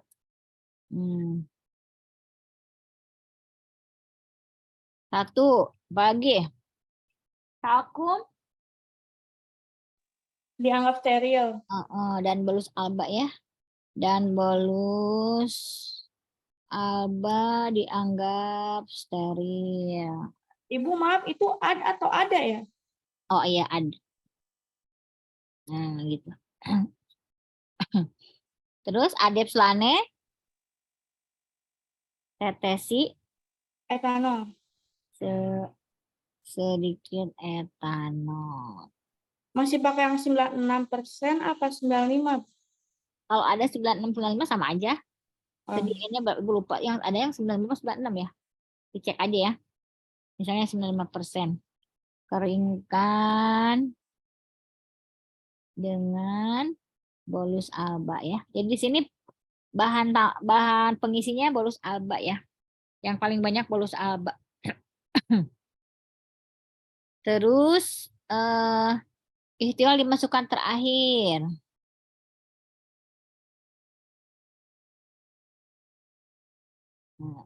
Satu, bagi talkum Dianggap steril. dan bolus alba ya. Dan bolus alba dianggap steril. Ibu maaf, itu ad atau ada ya? Oh iya, ad. Nah, gitu. Terus Adib Selane, tetesi, Etanol. sedikit etanol. Masih pakai yang 96% apa 95? Kalau ada 96-95 sama aja. Sedikitnya gue lupa. Yang ada yang 95-96 ya. Dicek aja ya. Misalnya 95%. Keringkan dengan bolus alba ya. Jadi di sini bahan pengisinya bolus alba ya. Yang paling banyak bolus alba. Terus ikhtiol dimasukkan terakhir. Nah,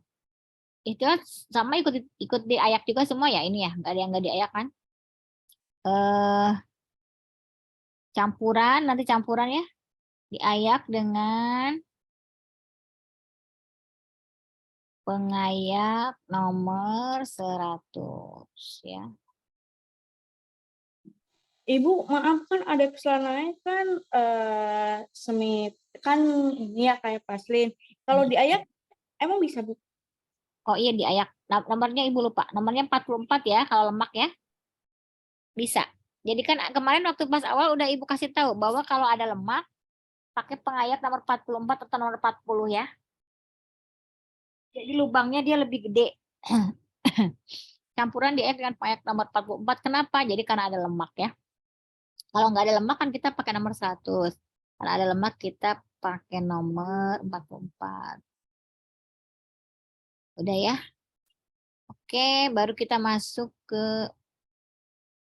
ikhtiol sama ikut diayak juga semua ya ini ya. Nggak ada yang nggak diayak kan? Campuran nanti campuran ya. Diayak dengan pengayak nomor 100 ya. Ibu, maaf kan ada keselananya kan semi kan ini ya kayak paslin. Kalau diayak emang bisa Bu? Oh iya diayak. Nomornya Ibu lupa. Nomornya 44 ya kalau lemak ya. Bisa. Jadi kan kemarin waktu pas awal udah Ibu kasih tahu bahwa kalau ada lemak pakai pengayak nomor 44 atau nomor 40 ya. Jadi lubangnya dia lebih gede. Campuran diayak dengan pengayak nomor 44. Kenapa? Jadi karena ada lemak ya. Kalau nggak ada lemak kan kita pakai nomor 100. Kalau ada lemak kita pakai nomor 44. Udah ya? Oke, baru kita masuk ke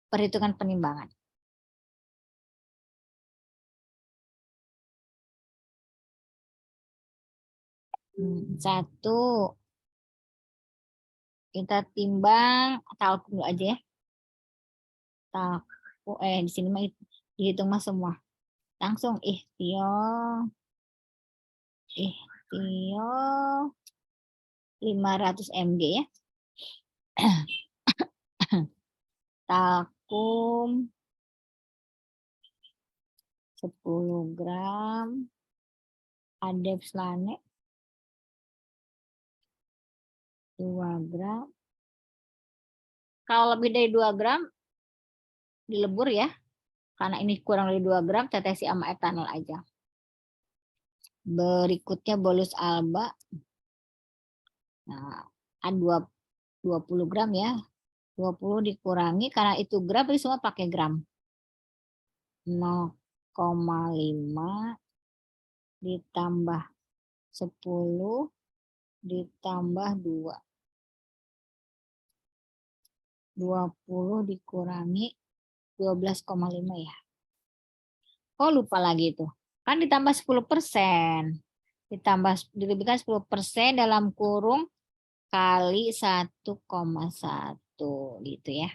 perhitungan penimbangan. Satu, kita timbang talkum dulu aja ya. Talkum, di sini mah dihitung mah semua. Langsung ikhtiar 500 mg ya. Talkum 10 gram. Adep selane 2 gram. Kalau lebih dari 2 gram dilebur ya. Karena ini kurang dari 2 gram, tetesi sama etanol aja. Berikutnya bolus alba. Nah, 20 gram ya. 20 dikurangi, karena itu gram, jadi semua pakai gram. 0,5 ditambah 10 ditambah 2. 20 dikurangi 12,5 ya. Oh, lupa lagi itu. Kan ditambah 10%. Dilebihkan 10% dalam kurung kali 1,1 gitu ya.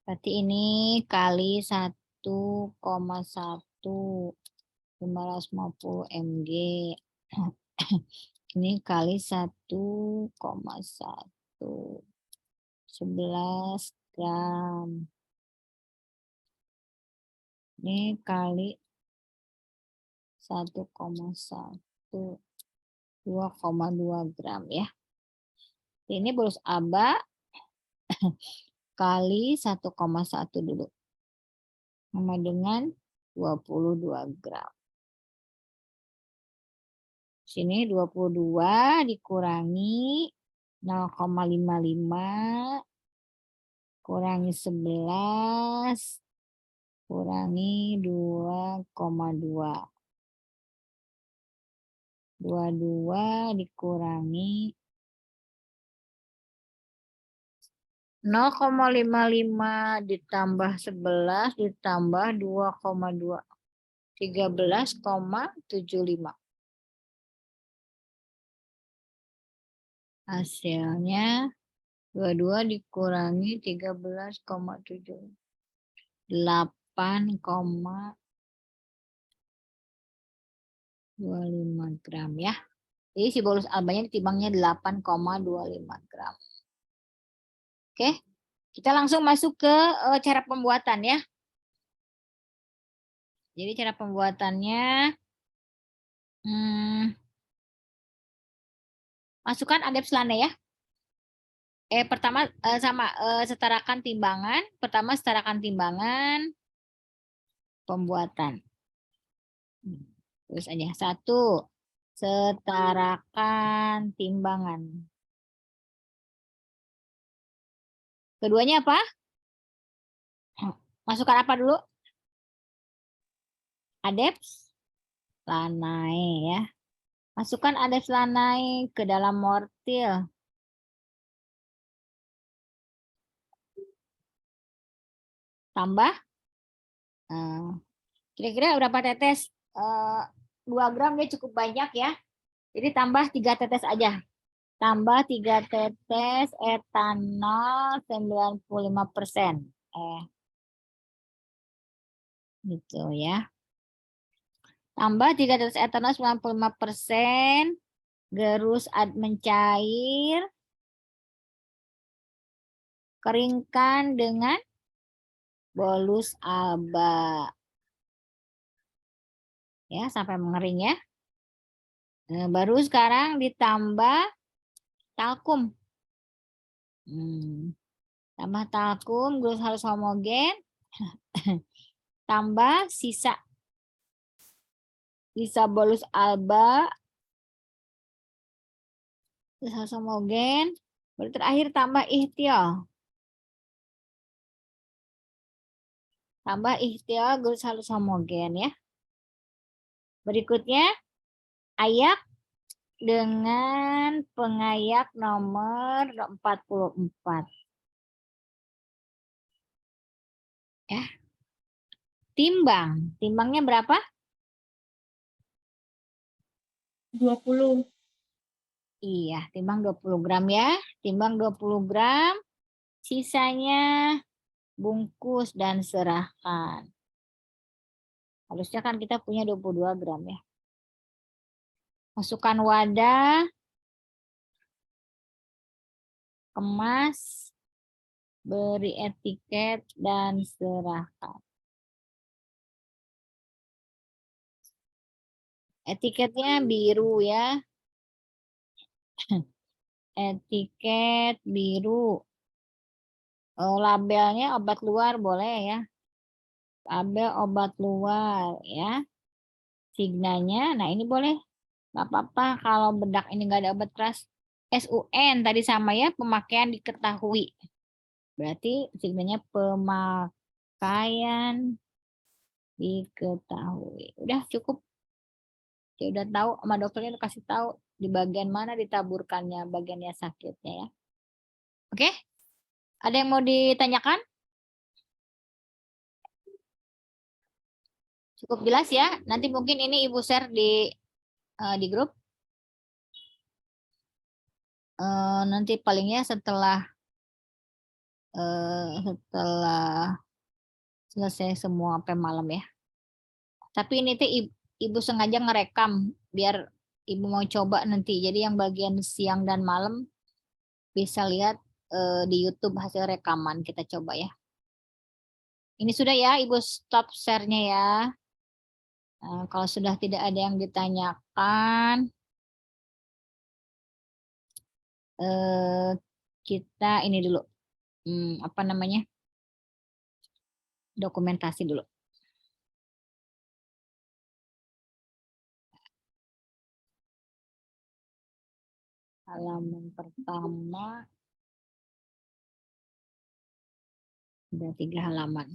Berarti ini kali 1,1 550 mg. Ini kali 1,1 11 gram. Ini kali 1,1 2,2 gram ya. Ini bolus aba kali 1,1 dulu. Sama dengan 22 gram. Sini 22 dikurangi 0,55 kurangi 11 kurangi 2,2. 22 dikurangi 0,55 ditambah 11 ditambah 2,2. 13,75. Hasilnya 22 dikurangi 13,7. 8,25 gram ya. Jadi si bolus albanya ditimbangnya 8,25 gram. Oke, kita langsung masuk ke cara pembuatan ya. Jadi cara pembuatannya, masukkan adep selane ya. Pertama setarakan timbangan. Pertama setarakan timbangan pembuatan. Terus aja 1, setarakan timbangan. Keduanya apa? Masukkan apa dulu? Adepts lanai ya. Masukkan adepts lanai ke dalam mortil. Tambah. Kira-kira berapa tetes? 2 gram dia cukup banyak ya. Jadi tambah 3 tetes aja. Tambah 3 tetes etanol 95%. Gitu ya. Tambah 3 tetes etanol 95%. Gerus mencair. Keringkan dengan bolus alba. Ya, sampai mengering ya. Nah, baru sekarang ditambah talkum. Tambah talkum, gerus halus homogen. Tambah sisa bolus alba. Gerus halus homogen. Baru terakhir tambah ikhtiol. tambah ikhtiar garis halus homogen ya. Berikutnya ayak dengan pengayak nomor 44. Ya. Timbang. Timbangnya berapa? 20. Iya, timbang 20 gram ya. Timbang 20 gram. Sisanya bungkus dan serahkan. Harusnya kan kita punya 22 gram ya. Masukkan wadah. Kemas. Beri etiket dan serahkan. Etiketnya biru ya. Etiket biru. Labelnya obat luar boleh ya. Label obat luar ya. Signanya, nah ini boleh. Nggak apa-apa kalau bedak ini nggak ada obat keras. SUN tadi sama ya, pemakaian diketahui. Berarti signanya pemakaian diketahui. Udah cukup. Ya udah tahu sama dokternya kasih tahu di bagian mana ditaburkannya, bagiannya sakitnya ya. Oke? Ada yang mau ditanyakan? Cukup jelas ya. Nanti mungkin ini Ibu share di grup. Nanti palingnya setelah selesai semua sampai malam ya. Tapi ini tuh Ibu sengaja ngerekam biar Ibu mau coba nanti. Jadi yang bagian siang dan malam bisa lihat di YouTube hasil rekaman, kita coba ya. Ini sudah ya, Ibu stop share-nya ya. Kalau sudah tidak ada yang ditanyakan, kita ini dulu, apa namanya, dokumentasi dulu. Halaman pertama, ada 3 halaman.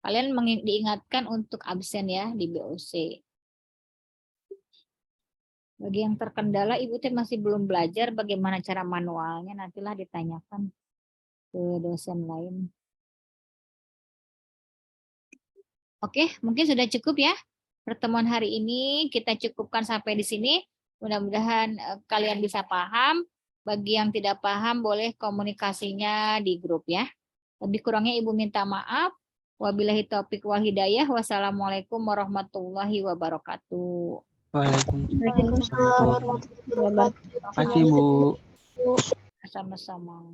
Kalian diingatkan untuk absen ya di BOC. Bagi yang terkendala, Ibu teh masih belum belajar bagaimana cara manualnya, nantilah ditanyakan ke dosen lain. Oke, mungkin sudah cukup ya. Pertemuan hari ini kita cukupkan sampai di sini. Mudah-mudahan kalian bisa paham. Bagi yang tidak paham, boleh komunikasinya di grup ya. Lebih kurangnya Ibu minta maaf. Wabillahi taufiq wal hidayah. Wassalamualaikum warahmatullahi wabarakatuh. Waalaikumsalam warahmatullahi wabarakatuh. Terima kasih, Bu. Sama-sama.